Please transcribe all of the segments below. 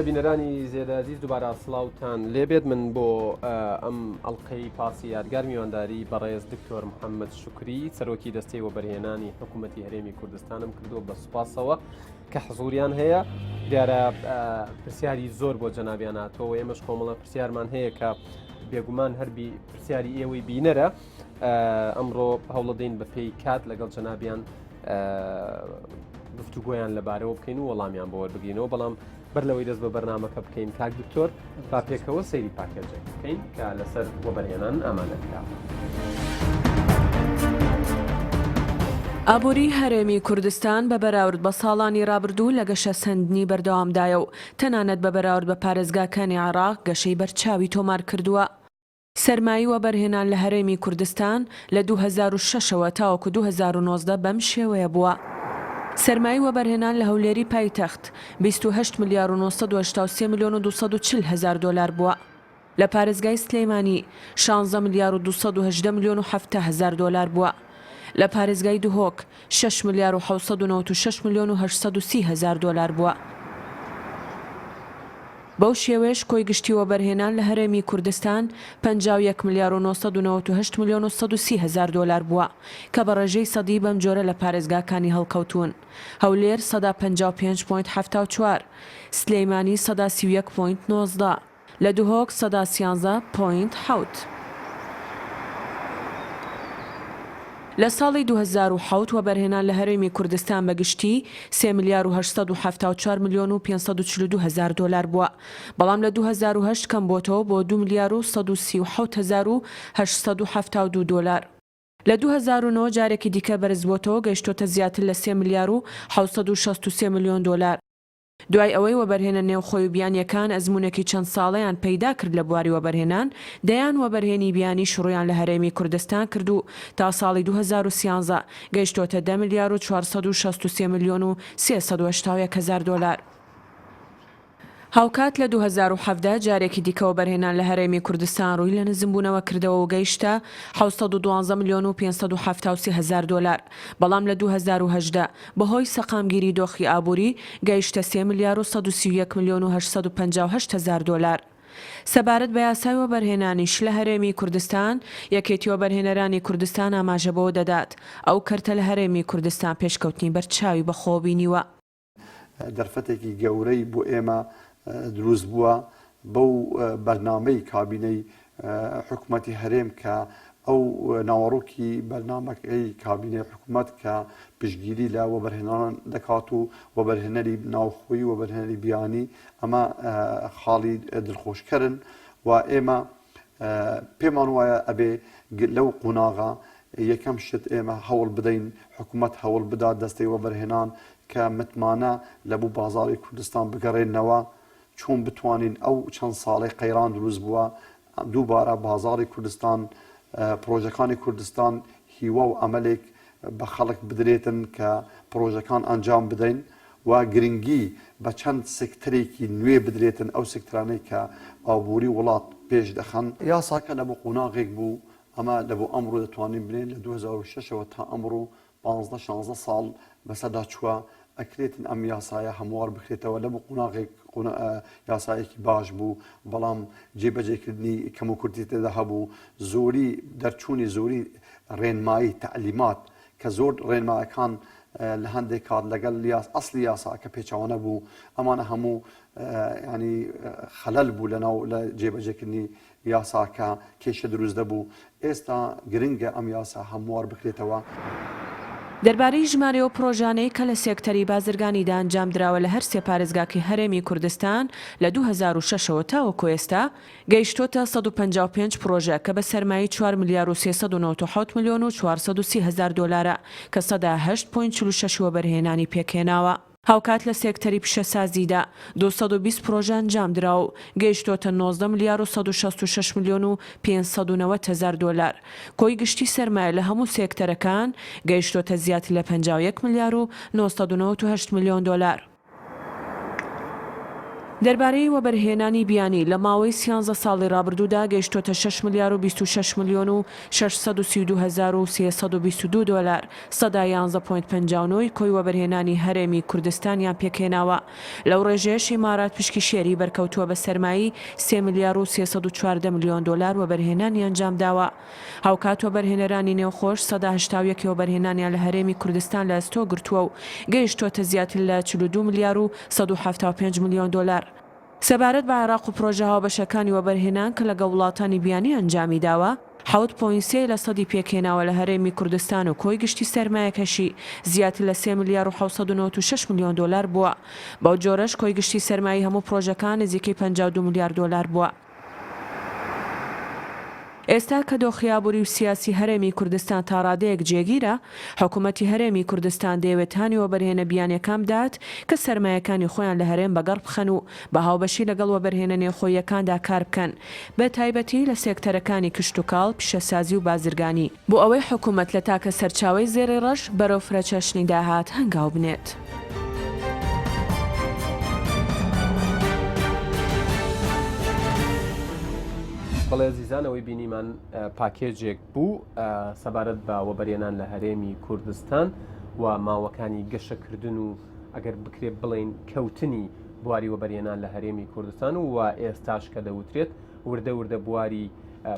بینەرانی زێدازیز دووبارە سڵاوتان لێبێت من بۆ ئەم ئەڵلقەی پاسی یادگار میوانداری بەڕێز دکتۆر محەممەد شکری سەرۆکی دەستەی وەبەرهێنانی حکوومەتی هەرێمی کوردستانم کردو بە سوپاسەوە کە حزوریان هەیە دیارە پرسیاری زۆر بۆ جەنابیاناتەوە ئێمەش کۆمەڵە پرسیارمان هەیە کە بێگومان هەربی پرسیاری ئێوەی بینەرە ئەمڕۆ هەوڵەدەین بە پێی کات لەگەڵ جەنابیان گفتوگۆیان لەبارەوە بکەین و وەڵامیان بۆ وەربگرینەوە بەڵام بەر لەوەی دەست بە بەرنامەکە بکەین کاک دکتۆر با پێکەوە سەیری پاکێجێک بکەین کە لەسەر وەبەرهێنان ئامانەتکا. ئابووری هەرێمی کوردستان بە بەراورد بە ساڵانی ڕابردوو لە گەشە سندنی بەردەوامدایە و تەنانەت بە بەراورد بە پارێزگاکانی عێراق گەشەی بەرچاوی تۆمار کردووە. سەرمایی وەبەرهێنان لە هەرێمی کوردستان لە 2006ەوە تاوەکو 2019 بەم شێوەیە بووە. سەرمایی وەبەرهێنان لە هەولێری پایتەخت 28 ملیار و 983 میلیۆن و 240 هزار دلار بووە. لە پارێزگای سلەیمانی 16 ملیار و 218 میلیۆن و 70 هزار دلار بووە. لە پارێزگای دوهۆک 6 ملیار و 796 میلیۆن و 830 هزار دلار بووە. بەو شێوەیەش کۆی گشتی وەبەرهێنان لە هەرێمی کوردستان 51 ملیار و 998 میلیۆن و 130 هزار دلار بووە کە بە ڕێژەی سەدی بەم جۆرە لە پارێزگاکانی هەڵکەوتون. هەولێر 155.74، سلەیمانی 131.19، لە دوهۆک 113.7. لە ساڵی 2007 وەبەرهێنان لە هەرێمی کوردستان بەگشتی 3 ملیار و 874 میلیۆن و 542 هزار دلار بووە، بەڵام لە 2008 کەم بۆتەوە بۆ 2 ملیار و 137 هزار و 872 دلار. لە 2009 جارێکی دیکە بەرز بۆتەوە گەیشتۆتە زیاتر لە 3 ملیار و 763 میلیۆن دلار. دوای ئەوەی وەبەرهێنە نێوخۆی بیانیەکان ئەزمونێکی چەند ساڵەیان پەیدا کرد لە بواری وەبەرهێنان، دەیان وەبەرهێنی بیانی شڕۆیان لە هەرێمی کوردستان کرد و تا ساڵی 2013 گەیشتۆتە 10 ملیار و 463 میلیۆن و 381 هزار دلار. هاوکات لە 2017 جارێکی دیکە وەبەرهێنان لە هەرێمی کوردستان ڕووی لە نزمبوونەوە کردەوە و گەیشتە 712 میلیۆن و 573 هزار دلار، بەڵام لە 2018 بەهۆی سەقامگیری دۆخی ئابووری گەیشتە 3 ملیار و 131 میلیۆن و 858 هزار دلار. سەبارەت بە یاسای وەبەرهێنانیش لە هەرێمی کوردستان یەکێتی وەبەرهێنەرانی کوردستان ئاماژەبەوە دەدات ئەو کەرتە لە هەرێمی کوردستان پێشکەوتنی بەرچاوی بەخۆبینیوە. دەرفەتێکی گەورەی بۆ ئێمە دروست بووە بەو بەرنامەی کابینەی حکوومەتی هەرێم کە ئەو ناوەڕووکی بەرنامەکەی کابینەی حکوومەت کە پشتگیری لە وەبەرهێنان دەکات و وەبەرهێنەری ناوخۆیی وەبەرهێنەری بیانی ئەمە خاڵی دڵخۆشکەرن و ئێمە پێمان وایە ئەبێ لەو قوناغا یەکەم شت ئێمە هەوڵ بدەین حکوومەت هەوڵ بدات دەستەی وەبەرهێنان کە متمانە لە بوو بازاری کوردستان بگەڕێنەوە چۆن بتوانین ئەو چەند ساڵی قەیران دروست بووە دووبارە بازاری کوردستان پرۆژەکانی کوردستان هیوا و ئەمەلێک بە خەڵک بدرێتن کە پرۆژەکان ئەنجام بدەین و گرنگی بە چەند سکتەرێکی نوێ بدرێتن ئەو سکترانەی کە ئابووری وڵات پێش دەخەن. یاساکە لە بۆ قۆناغێک بوو ئەمە لە بۆ ئەمڕۆ دەتوانین بنێن لە 2006ەوە تا ئەمڕۆ 15-16 ساڵ بەسەردا چووە ئەکرێتن ئەم یاسایە هەموار بکرێتەوە لە بۆ قۆناغێک یاسایەکی باش بوو بەڵام جێبەجێکردنی کەم و کورتی تێدا هەبوو زۆری دەرچوونی زۆری ڕێنمایی تەعلیمات کە زۆر ڕێنمایەکان لە هەندێک کات لەگەڵ ئەسلی یاساکە پێچەوانە بوو ئەمانە هەموو ینی خەلەل بوو لەناو لە جێبەجێکردنی یاساکە کێشە دروست دەبوو. ئێستا گرنگە ئەم یاسا هەموار بکرێتەوە. دەربارەی ژمارەوە پرۆژانەی کە لە سێکتەری بازرگانیدا ئەنجام دراوە لە هەر سێ پارێزگاکی هەرێمی کوردستان لە 2006ەوە تاوەکو ئێستا گەیشتۆتە 155 پرۆژە کە بە سەرمایی 4 ملیار و 397 میلیۆن و 430 هزار دلارە کە 108.46 وەبەرهێنانی پێکهێناوە. هاوکات لە سێکتەری پیشەسازیدا 220 پرۆژە ئەنجام درا و گەیشتۆتە 19 ملیار و 166 میلیۆن و 590 هزار دلار. کۆی گشتی سەرمایە لە هەموو سێکتەرەکان گەیشتۆتە زیاتر لە 51 ملیار و 998 میلیۆن دلار. دەربارەی وەبەرهێنانی بیانی لە ماوەی 13 ساڵی ڕابردوودا گەیشتۆتە 6 ملیار و 26 میلیۆن و 632,322 دۆلار، سەدا 11.59 کۆی وەبەرهێنانی هەرێمی کوردستانیان پێکهێناوە. لەو ڕێژەیەش ئیمارات پشکی شێری بەرکەوتووە بە سەرمایی 3 ملیار و 314 میلیۆن دۆلار وەبەرهێنانی ئەنجامداوە. هاوکات وەبەرهێنەرانی نێوخۆش سەدا 81 وەبەرهێنانیان لە هەرێمی کوردستان لە ئەستۆ گرتووە و گەیشتۆتە زیاتر لە 42 ملیار و 175 میلیۆن دۆلار. سەبارەت بە عێراق و پرۆژە هاوبەشەکانی وەبەرهێنان کە لەگە وڵاتانی بیانی ئەنجامی داوە، 7.3 لە سەدی پێکهێناوە لە هەرێمی کوردستان و کۆی گشتی سەرمایەکەشی زیاتر لە 3 ملیار و 796 میلیۆن دۆلار بووە. بەو جۆرەش کۆی گشتی سەرمایی هەموو پرۆژەکان نزیکەی 52 ملیار دۆلار بووە. ئێستا کە دۆخیابووری و سیاسی هەرێمی کوردستان تا ڕادەیەک جێگیرە، حکوومەتی هەرێمی کوردستان دەیەوێت هانی وەبەرهێنە بیانیەکان بدات کە سەرمایەکانی خۆیان لە هەرێم بەگەڕ بخەن و بە هاوبەشی لەگەڵ وەبەرهێنە نێوخۆیەکاندا کار بکەن، بە تایبەتی لە سێکتەرەکانی کشت و کاڵ، پیشەسازی و بازرگانی، بۆ ئەوەی حکوومەت لە تاکە سەرچاوەی زێڕی ڕەش بەرەو فرەچەشنی داهات هەنگاو بنێت. بەڵێ عزیزانەوەی بینیمان پاکێجێک بوو سەبارەت بە وەبەرهێنان لە هەرێمی کوردستان و ماوەکانی گەشەکردن و ئەگەر بکرێت بڵێن کەوتنی بواری وەبەرهێنان لە هەرێمی کوردستان و ئێستاش کە دەوترێت وردە وردە بواری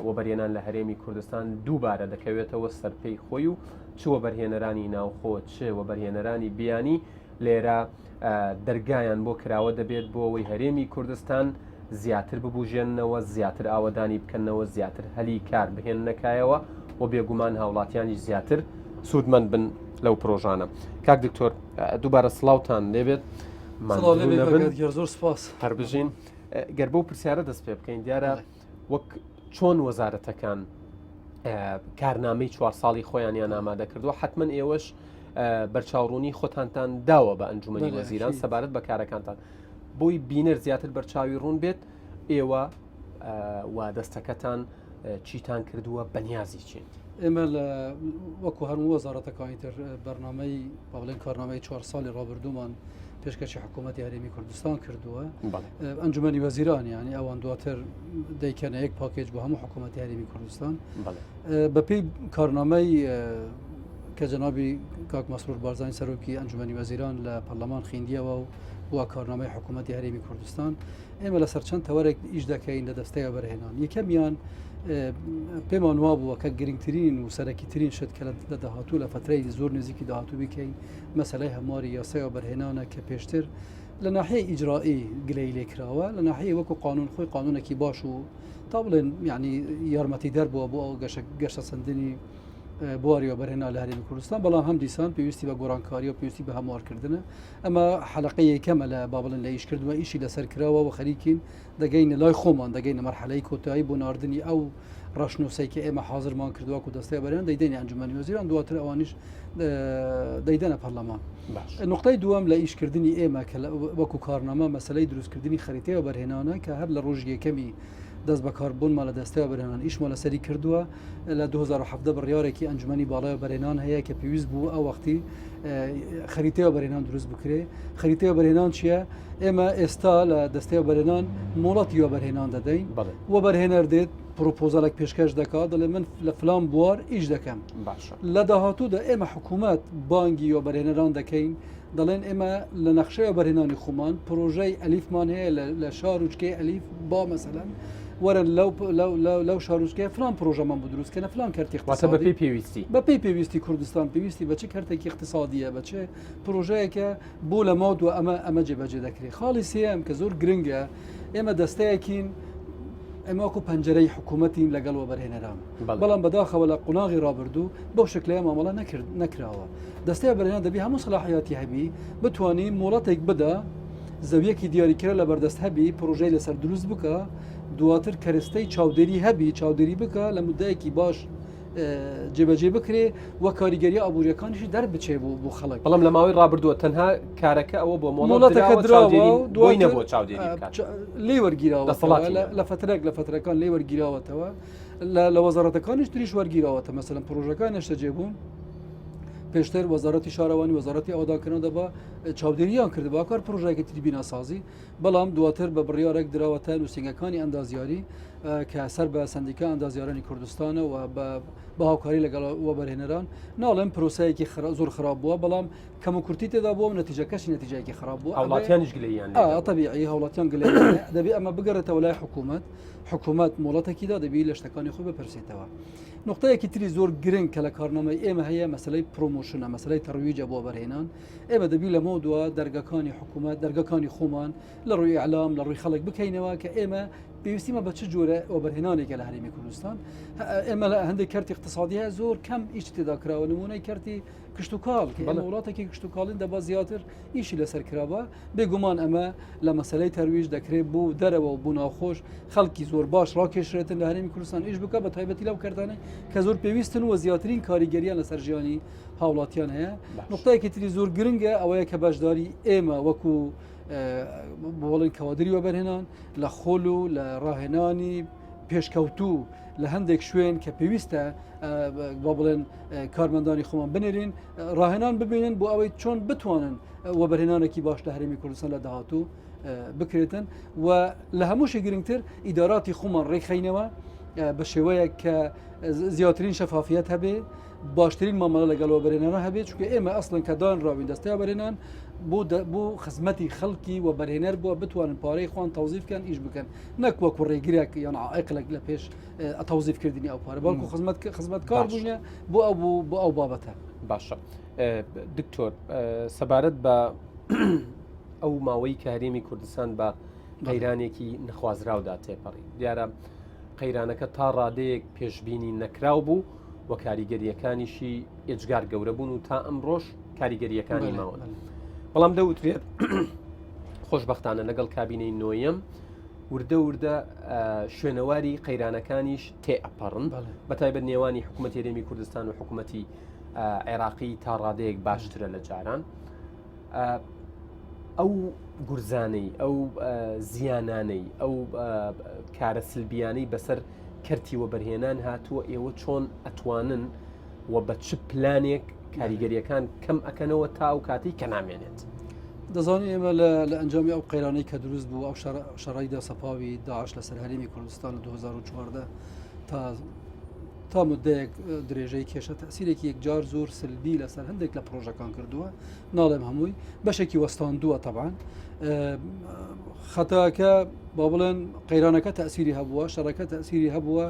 وەبەرهێنان لە هەرێمی کوردستان دووبارە دەکەوێتەوە سەرپەی خۆی و چ وەبەرهێنەرانی ناوخۆ چ وەبەرهێنەرانی بیانی لێرە دەرگایان بۆ کراوە دەبێت بۆ ئەوەی هەرێمی کوردستان زیاتر ببوژێننەوە، زیاتر ئاوەدانی بکەنەوە، زیاتر هەلی کار بهێننەکایەوە و بێگومان هاوڵاتیانی زیاتر سوودمەند بن لەو پرۆژانە. کاک دکتۆر دووبارە سڵاوتان لێبێت زۆر سپاس هەر بژین. گەر بەو پرسیارە دەست پێ بکەین دیارە وەک چۆن وەزارەتەکان کارنامەی 4 ساڵی خۆیانیان ئامادە کردووە، حتمما ئێوەش بەرچاوڕوونی خۆتانتان داوە بە ئەنجومەنی وەزیران سەبارەت بە کارەکانتان بۆی بینەر زیاتر بەرچاوی ڕوون بێت. ئێوە وا دەستەکەتان چیتان کردووە بەنیازی چین؟ ئێمە وەکو هەرموو وەزارەتەکانی تر بەرنامەی باڵێن کارنامەی 4 ساڵی ڕابردوومان پێشکەشی حکوومەتی هەرێمی کوردستان کردووە. ئەنجومەنی وەزیران یعنی ئەوان دواتر دەیکەنە یەک پاکێج بۆ هەموو حکوومەتی هەرێمی کوردستان بەپێی کارنامەی کە جەنابی کاک مەسرور بارزانی سەرۆکی ئەنجومەنی وەزیران لە پەرلەمان خوێندیەوە و بووە کارنامەی حکوومەتی هەرێمی کوردستان. ئێمە لەسەر چەند تەوەرێک ئیش دەکەین لە دەستەی وەبەرهێنان. یەکەمیان پێمان وا بووە کە گرنگترین و سەرەکیترین شت کە لە داهاتوو لە فترەی زۆر نزیکی داهاتوو بکەین مەسەلەی هەمواری یاسای وەبەرهێنانە کە پێشتر لە ناحیەی ئیجرایی گلەی لێکراوە، لە ناحیەی وەکو قانون خۆی قانونێکی باش و تا بڵێن یعنی یارمەتی دەربووە بۆ ئەو گەشە سندنی بواری وەبەرهێنا لە هەرێمی کوردستان، بەڵام هەم دیسان پێویستی بە گۆڕانکاری و پێویستی بە هەموارکردنە. ئەمە حەلقەی یەکەمە لە با بڵێن لە ئیشکردووە ئیشی لەسەر کراوە و خەریکین دەگەینە لای خۆمان، دەگەینە مەرحەلەی کۆتایی بۆ ناردنی ئەو ڕەشنووسەی کە ئێمە حاضرمان کردووە و دەستەی بەریان دەیدەینی ئەنجومەنی وەزیران، دواتر ئەوانیش دەیدەنە پەرلەمان. نقطەی دووەم لە ئیشکردنی ئێمە کە وەکو کارنامە مەسەلەی دروستکردنی خەریتەی وەبەرهێنانە کە هەر لە ڕۆژ یەکەمی دەست بەکاربوونمان لە دەستەوە بەرهێنان ئیشمان لەسەری کردووە. لە 2017 بڕیارێکی ئەنجومەنی باڵای وەبەرهێنان هەیە کە پێویست بوو ئەو وەختی خەریتەی وەبەرهێنان دروست بکرێ. خەریتەی وەبەرهێنان چییە؟ ئێمە ئێستا لە دەستەی وەبەرهێنان مۆڵەتی وەبەرهێنان دەدەین. وەبەرهێنەر دێت پرۆپۆزالێک پێشکەش دەکات، دەڵێ من لە فلان بوار ئیش دەکەم. لە داهاتوودا ئێمە حکوومەت بانگی وەبەرهێنەران دەکەین، دەڵێن ئێمە لە نەخشەی وەبەرهێنانی خۆمان پرۆژەی ئەلیفمان هەیە لە شاروچکەی ئەلیف با مەسەلەن وەرە لەو شاروچکەیە فلان پرۆژەمان بۆ دروستکەنە فلان کارتی اقتصادی بەپێی پێویستی کوردستان پێویستی بە چه کارتێکی اقتصادیە بە چه پرۆژەیەکە بۆ لە ماوە ئەمە جێبەجێ دەکرێت. خاڵی سێم کە زۆر گرنگە، ئێمە دەستەیەکین ئێمە وەکو پەنجەرەی حکوومەتین لەگەڵ وەبەرهێنەران، بەڵام بەداخەوە لە قۆناغی ڕابردوو بەو شکلەیە مامەڵە نەکراوە. دەستەی وەبەرهێنان دەبی هەموو سەلاحیاتی هەبی بتوانین مۆڵەتێک بدە، زەویەکی دیاریکرا لە بەردەست هەبی، پرۆژەی لەسەر دروست بکە، دواتر کەرستەی چاودێری هەبی، چاودێری بکە لە مودەیەکی باش جێبەجێ بکرێ وە کاریگەری ئابوووریەکانیشی دەربچێ بۆ خەڵک. بەڵام لە ماوەی ڕابردووە تەنها کارەکە ئەوە بۆ مۆڵەتەکە دراوە دوای نەبووە چاودێری لێ وەرگیراوە لە فترەکان لێ وەرگیراوەتەوە، لە وەزارەتەکانیش تریش وەرگیراوەتە. مەسەلەن پرۆژەکان نەشتەجێبوون پێشتر وەزارەتی شارەوانی وەزارەتی ئەواداکردنەوە دەبا چاودێریان کرد با کار پرۆژەیەکی تریبینا سازی بەڵام دواتر بە بڕیارێک دراوەتە نووسنگەکانی ئەندازیاری کە سەر بە سندیکا ئەندازیارانی کوردستانە و بە هاوکاری لەگەڵ وەبەرهێنەران ناڵێن پرۆسەیەکی زۆر خراپ بووە بەڵام کەم و کورتی تێدا بووە نەتیجەکەشی نەتیجەیەکی خراپ بووە هەوڵاتیانیش گلەیان طبیعی هەوڵاتیان گلەیان دەبێت ئەمە بگەڕێتەوە لای حکوومەت مۆڵەتێکیدا دەبی لە شتەکانی خۆی بپرسێتەوە نقطەیەکی تری زۆر گرنگ کە لە کارنامەی ئێمە هەیە مەسلەی پرۆمۆشنە مەسلەی تەڕویجە بۆ بەرهێنان ئێمە دەبی لە مەودووە دەرگەکانی حکوومەت دەرگەکانی خۆمان لە ڕووی ئەعلام لە ڕووی خەڵک بکەینەوە کە ئێمە پێویستیمە بە چ جۆرە وەبەرهێنانێکە لە هەرێمی کوردستان ئێمە لە هەندێک کارتی اقتصادی هەیە زۆر کەم ئیش تێدا کراوە نمونەی کارتی کشت و کاڵ کە ئێمە وڵاتێکی کشت و کاڵین دەبا زیاتر ئیشی لەسەر کراوە بێگومان ئەمە لە مەسلەی تەرویج دەکرێت بوو دەرەوە و بوو ناخۆش خەڵکی زۆر باش ڕاکێشرێتن لە هەرێمی کوردستان ئیش بکە بە تایبەتی لەو کردانەی کە زۆر پێویستن و زیاترین کاریگەریان لەسەر ژیانی هاوڵاتیان هەیە نقطەیەکی تری زۆر گرنگە ئەوەیە کە بەشداری ئێمە وەکو بۆڵین کەوادری وەبەرهێنان لە خۆل و لە ڕاهێنانی پێشکەوتوو لە هەندێک شوێن کە پێویستە با بڵێن کارمەندانی خۆمان بنێرین ڕاهێنان ببینن بۆ ئەوەی چۆن بتوانن وەبەرهێنانێکی باش لە هەرێمی کوردستان لە داهاتوو بکرێتن و لە هەمووشی گرنگتر ئیداراتی خۆمان ڕێکخینەوە بە شێوەیە کە زیاترین شەفافیت هەبێ باشترین مامەڵە لەگەڵ وەبەرهێنانە هەبێت چونکە ئێمە ئەسڵەن کە دانراوین دەستای وەبەرهێنان بۆ خزمەتی خەڵکی و بەرهێنەر بووە بتوانن پارەی خۆیان تەوزیف بکەن ئیش بکەن نەک وەکو ڕێگرێک یان عائقلێک لە پێش تەوزیفکردنی ئەو پارە بەڵکو خزمەتکار بوونە بۆ ئەو بابەتە باشە دکتۆر سەبارەت بە ئەو ماوەی کە هەرێمی کوردستان بە قەیرانێکی نەخوازراودا تێپەڕی دیارە قەیرانەکە تا ڕادەیەک پێشبینی نەکراو بوو و کاریگەریەکانیشی ئێجگار گەورە بوون و تا ئەمڕۆژ کاریگەریەکانی ماوەن بەڵام دەوترێت خۆشبەختانە لەگەڵ کابینەی نۆیەم وردە شوێنەواری قەیرانەکانیش تێئەپەڕن بە تایبەت نێوانی حکوومەتی هەرێمی کوردستان و حکوومەتی عێراقی تا ڕادەیەک باشترە لە جاران ئەو گورزانەی ئەو زیانانەی ئەو کارە سلبیانەی بەسەر کەرتی وەبەرهێنان هاتووە ئێوە چۆن ئەتوانن و بە چ پلانێک کاریگەریەکان کەم ئەکەنەوە تا ئەو کاتی کە نامێنێت دەزانانی ئێمە لە ئەنجامی ئەو قەیرانەی کە دروست بوو ئەو شەڕایدا سەپاوی داعش لەسەر هەرێمی کوردستان لە 2014 تا مدەیەک درێژەی کێشە تەسیرێکی یەکجار زۆر سلبی لەسەر هەندێک لە پرۆژەکان کردووە ناڵێم هەمووی بەشێکی وەستاندووە تەبعاً خەتاکە با بڵێن قەیرانەکە تەسیری هەبووە شەڕەکە تەسیری هەبووە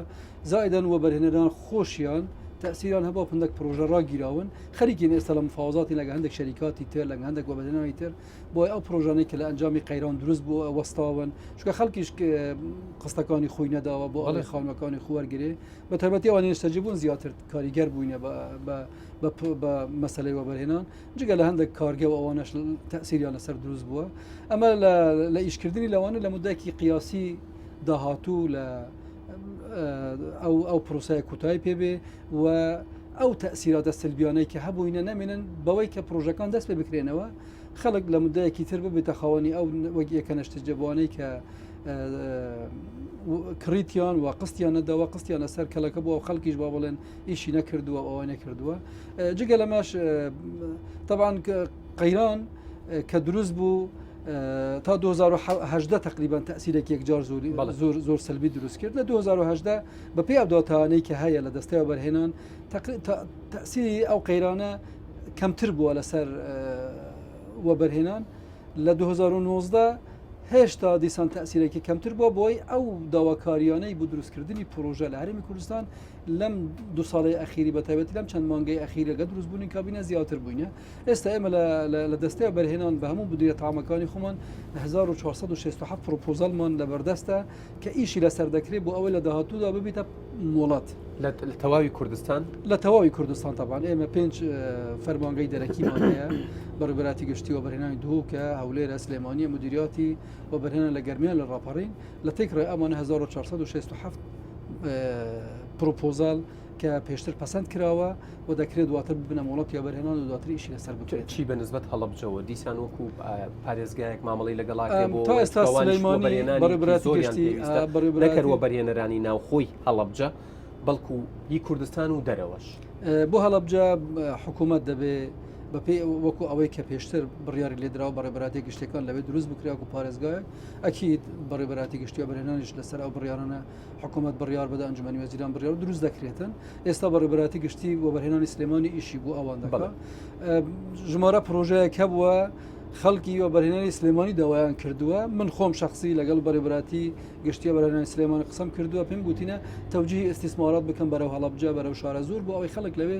زائدەن وەبەرهێنەران خۆشیان تأثیران هەبوو هەندێک پرۆژە ڕاگیراون خەریکین ئێستا لە مفاوزاتی لەگە هەندێک شەریکاتی تر لەگە هەندێک وەبەرهێنەری تر بۆ ئەو پرۆژانەی کە لە ئەنجامی قەیران دروست بوو وەستاون چونکە خەڵکیش قستەکانی خۆی نەداوە بۆ ئەڵێ خاڵمەکانی خۆ وەرگێ بە تایبەتی ئەوانەی نەشتەجیبوون زیاتر کاریگەر بووینە بە مەسەلەی وەبەرهێنان جگە لە هەندێک کارگە و ئەوانەش تەسیریان لەسەر دروست بووە ئەمە لە ئیشکردنی لەوانە لە مدەیەکی قیاسی داهاتوو لە ئەو پرۆسەیە کوتای پێبێ و ئەو تەسیراتە سلبیانەی کە هەبووینە نامێنن بەوەی کە پرۆژەکان دەست پێ بکرێنەوە خەڵک لە مدەیەکی تر ببێتە خاوەنی ئەو وەک یەکە نەشتەجەبوانەی کە کڕیتیان و قستیان نەداوە قستیانە سەر کەلەکە بووە و خەڵکیش با بڵێن ئیشی نەکردووە ئەوە نەکردووە جگە لەماش طبعاً قەیران کە دروست بوو تا 2018 تقریبا تأثیرێکی یەکجار زۆر سلبی دروست کرد لە 2018 بە پێی ئەوداتانەی کە هەیە لە دەستای وەبەرهێنان تەسیری ئەو قەیرانە کەمتر بووە لەسەر وەبەرهێنان لە 2019 هێشتا دیسان تەسیرێکی کەمتر بووە بۆی ئەو داواکاریانەی بۆ دروستکردنی پرۆژە لە هەرێمی کوردستان لەم دو ساڵی ئەخیری بە تایبەتی لەم چەند مانگەی ئەخیرەکە دروست بوونی کابینە زیاتر بووینە ئێستا ئێمە لە دەستای وەبەرهێنان بە هەموو بدویە تاامەکانی خۆمان 1467 پرۆپۆزالمان لە بەردەستە کە ئیشی لەسەر دەکرێت بۆ ئەوەی لە داهاتوودا ببیتە وڵات لە تەواوی کوردستان لە تەواوی کوردستان تابان ئێمە 5 فەرمانگەی دەرەکیمان هەیە بەڕێبەراتی گشتی وەبەرهێنانی دوو کە هەولێرە سلێمانیە مدیریاتی وەبەرهێنان لە گەرمیان لە ڕاپەڕین لە تێکڕێ ئەمانە 1467 پرۆپۆزال کە پێشتر پەسەند کراوە و دەکرێت دواتر ببنە وڵاتی وەبەرهێنان و دواتر ئیشی لەسەر بکرێت چی بەنسبەت هەڵەبجەوە دیسان وەکو پارێزگایەک مامەڵی لەگەڵاکە بۆ تا ئێستا سلەیمانی بەڕێبەراتی گشتی نەکەر وەبەرهێنەرانی ناوخۆی هەڵەبجە بەڵکو هی کوردستان و دەرەوەش بۆ هەڵەبجا حکوومەت دەبێ بەپێ وەکو ئەوەی کە پێشتر بڕیاری لێدراوە بەڕێبەراتی گشتەکان لەبێت دروست بکراوە و پارێزگایە ئەکیید بەڕێبەراتی گشتی بەرهێنانیش لەسەر ئەو بڕیارانە حکوومەت بڕیار بەدا ئەنجومەنی وەزیران بڕیار دروست دەکرێتن ئێستا بەڕێبەراتی گشتی و بەرهێنانی سلێمانی ئیشی بۆ ئەوان دەکات ژمارە پرۆژەیەک هەبووە خەڵکی و بەرهێنانی سلێمانی داوایان کردووە من خۆم شخصی لەگەڵ بەڕێبەراتی گشتیە بەرهێنانی سلێمانی قسەم کردووە پێم گوتینە تەوجیهی ئیستیسمارات بکەم بەرەو هەڵەبجە بەرەو شارە زۆر بۆ ئەوەی خەڵک لەوێ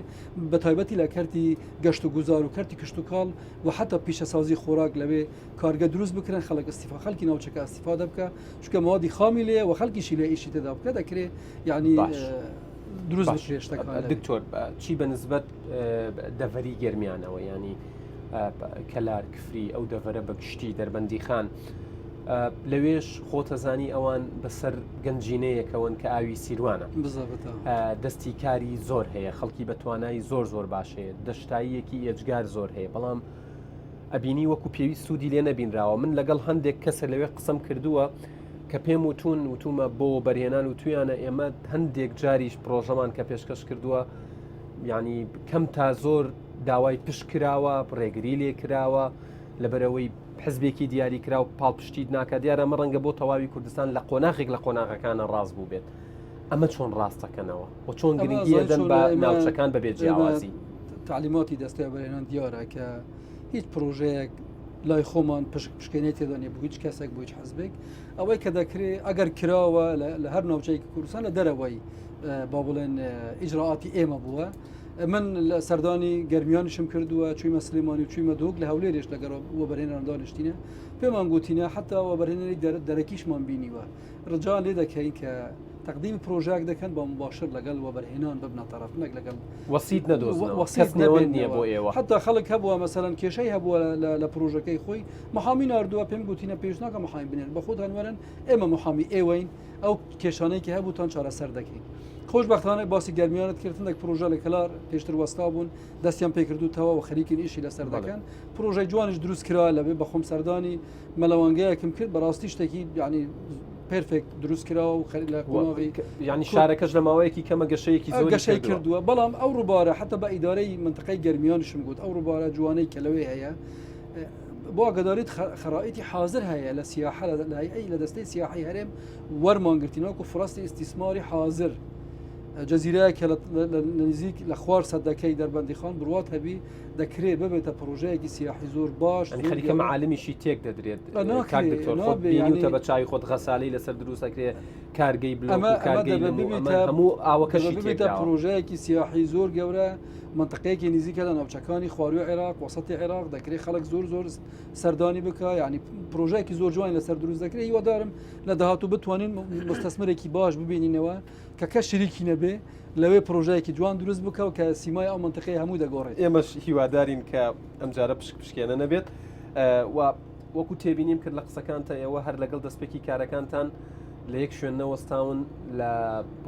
بە تایبەتی لە کەرتی گەشت و گوزار و کەرتی کشت و کاڵ و حتا پیشەسازی خۆراک لەوێ کارگە دروست بکرێن خەڵک ئەستیفا خەڵکی ناوچەکە ئەستیفادە بکە چونکە ماوەدی خامی لێ و خەڵکیشی لێ ئیشی تێدا بکە دەکرێت یعنی دروست بکرێت شتەکان. دکتۆر چی بەنسبەت دەڤەری گەرمیانەوە ینی کەلار کفری ئەو دەڤەرە بەگشتی دەربەندی خان لەوێش خۆتەزانی ئەوان بەسەر گەنجینەیەکەون کە ئاوی سیروانە دەستی کاری زۆر هەیە خەڵکی بە توانایی زۆر باش هەیە دەشتاییەکی ئێجگار زۆر هەیە بەڵام ئەبینی وەکو پێویست سوودی لێ نەبینراوە من لەگەڵ هەندێک کەسە لەوێ قسەم کردووە کە پێم وتومە بۆ بەرهێنان و تویانە ئێمە هەندێک جاریش پرۆژەمان کە پێشکەش کردووە ینی کەم تا زۆر داوای پشت کراوە ڕێگری لێ کراوە لەبەرەوەی حزبێکی دیاری کرا و پاڵپشتیت ناکە دیارە ئەمە ڕەنگە بۆ تەواوی کوردستان لە قۆناغێک لە قۆناغەکانە ڕاست بوو بێت ئەمە چۆن ڕاستەکەنەوە و چۆن گرنگی دەن بە ناوچەکان بەبێ جیاوازی تعلیماتی دەستی بەرهێنان دیارە کە هیچ پرۆژەیەک لای خۆمان پشکێنێت تێدانێ بۆ هیچ کەسێک بۆ هیچ حزبێک ئەوەی کە دەکرێت ئەگەر کراوە لە هەر ناوچەیەکی کوردستان لە دەرەوەی با بڵێن ئیجراعاتی ئێمە بووە من لە سەردانی گەرمیانیشم کردووە چوویمە سلێمانی و چوویمە دۆک لە هەولێرێش لەگەڕ بەرهێنان دانیشتینە پێمان گوتینە حتا بەرهێنەری دەرەکیشمان بینیوە ڕجا لێ دەکەین کە تقدیم پرۆژەیەک دەکەن بە مباشر لەگەڵ وەبەرهێنان ببنە تەرەف نەک لەگەڵ وەسیت نەدۆزنەوە نییە بۆ ئێوە حتا خەڵک هەبووە مەسەلەن کێشەی هەبووە لە پرۆژەکەی خۆی محامی ناردووە پێم گوتینە پێش ناکە محامی بنێن بە خۆتان وەرن ئێمە محامی ئێوەین ئەو کێشانەی کە هەبووتان چارەسەر دەکەین خۆشبەختانە باسی گەرمیانت کردن پرۆژە لە کەلار پێشتر وەستا بوون دەستیان پێ کردوتەوە و خەریکین ئیشی لەسەر دەکەن پرۆژەی جوانش دروست کرا لەبێ بە خۆم سەردانی مەلەوانگەیەکم کرد بەڕاستی شتێکی ینی پرفێکت دروست کراوە و لە قۆناغی ینی شارەکەش لە ماوەیەکی کەمە گەشەیەکی زۆر گەشەی کردووە بەڵام ئەو ڕووبارە حتا بە ئیدارەی منطقەی گەرمیانشم گوت ئەو ڕووبارە جوانەی کە لەوێ هەیە بۆ گەداریت خەرائیتی حاضر هەیە لە سیاحە لە دەستەی سیاحی هەرێم وەرمانگرتینەوەکو فراستی ئیستیسماری حاضر جەزیرەیە کە لە نزیک لە خوار سەدەکەی دەربەندی خان بڕوات هەبی دەکرێت ببێتە پرۆژەیەکی سیاحی زۆر باش خەریکە معالمیشی تێک دەدرێت بینیتە بە چای خۆت غەسالی لەسەر دروستەکرێت کارگەی هەموو ئاوەکەشی بێتە پرۆژەیەکی سیاحی زۆر گەورە منطقەیەکی نزیکە لە ناوچەکانی خواروی عێراق وەسەتی عێراق دەکرێت خەڵک زۆر سەردانی بکە یعنی پرۆژەیەکی زۆر جوان لەسەر دروست دەکرێت هیوادارم لە داهاتوو بتوانین مستەسمرێکی باش ببینینەوە کە کەس شریکی نەبێ لەوێ پرۆژەیەکی جوان دروست بکە و کە سیمای ئەو منطقەی هەموو دەگۆڕێت ئێمەش هیوادارین کە ئەمجارە پشکێنە نەبێت و وەکو تێبینیم کرد لە قسەکانتە ئێوە هەر لەگەڵ دەستپێکی کارەکانتان لە یەک شوێنەوەستاون لە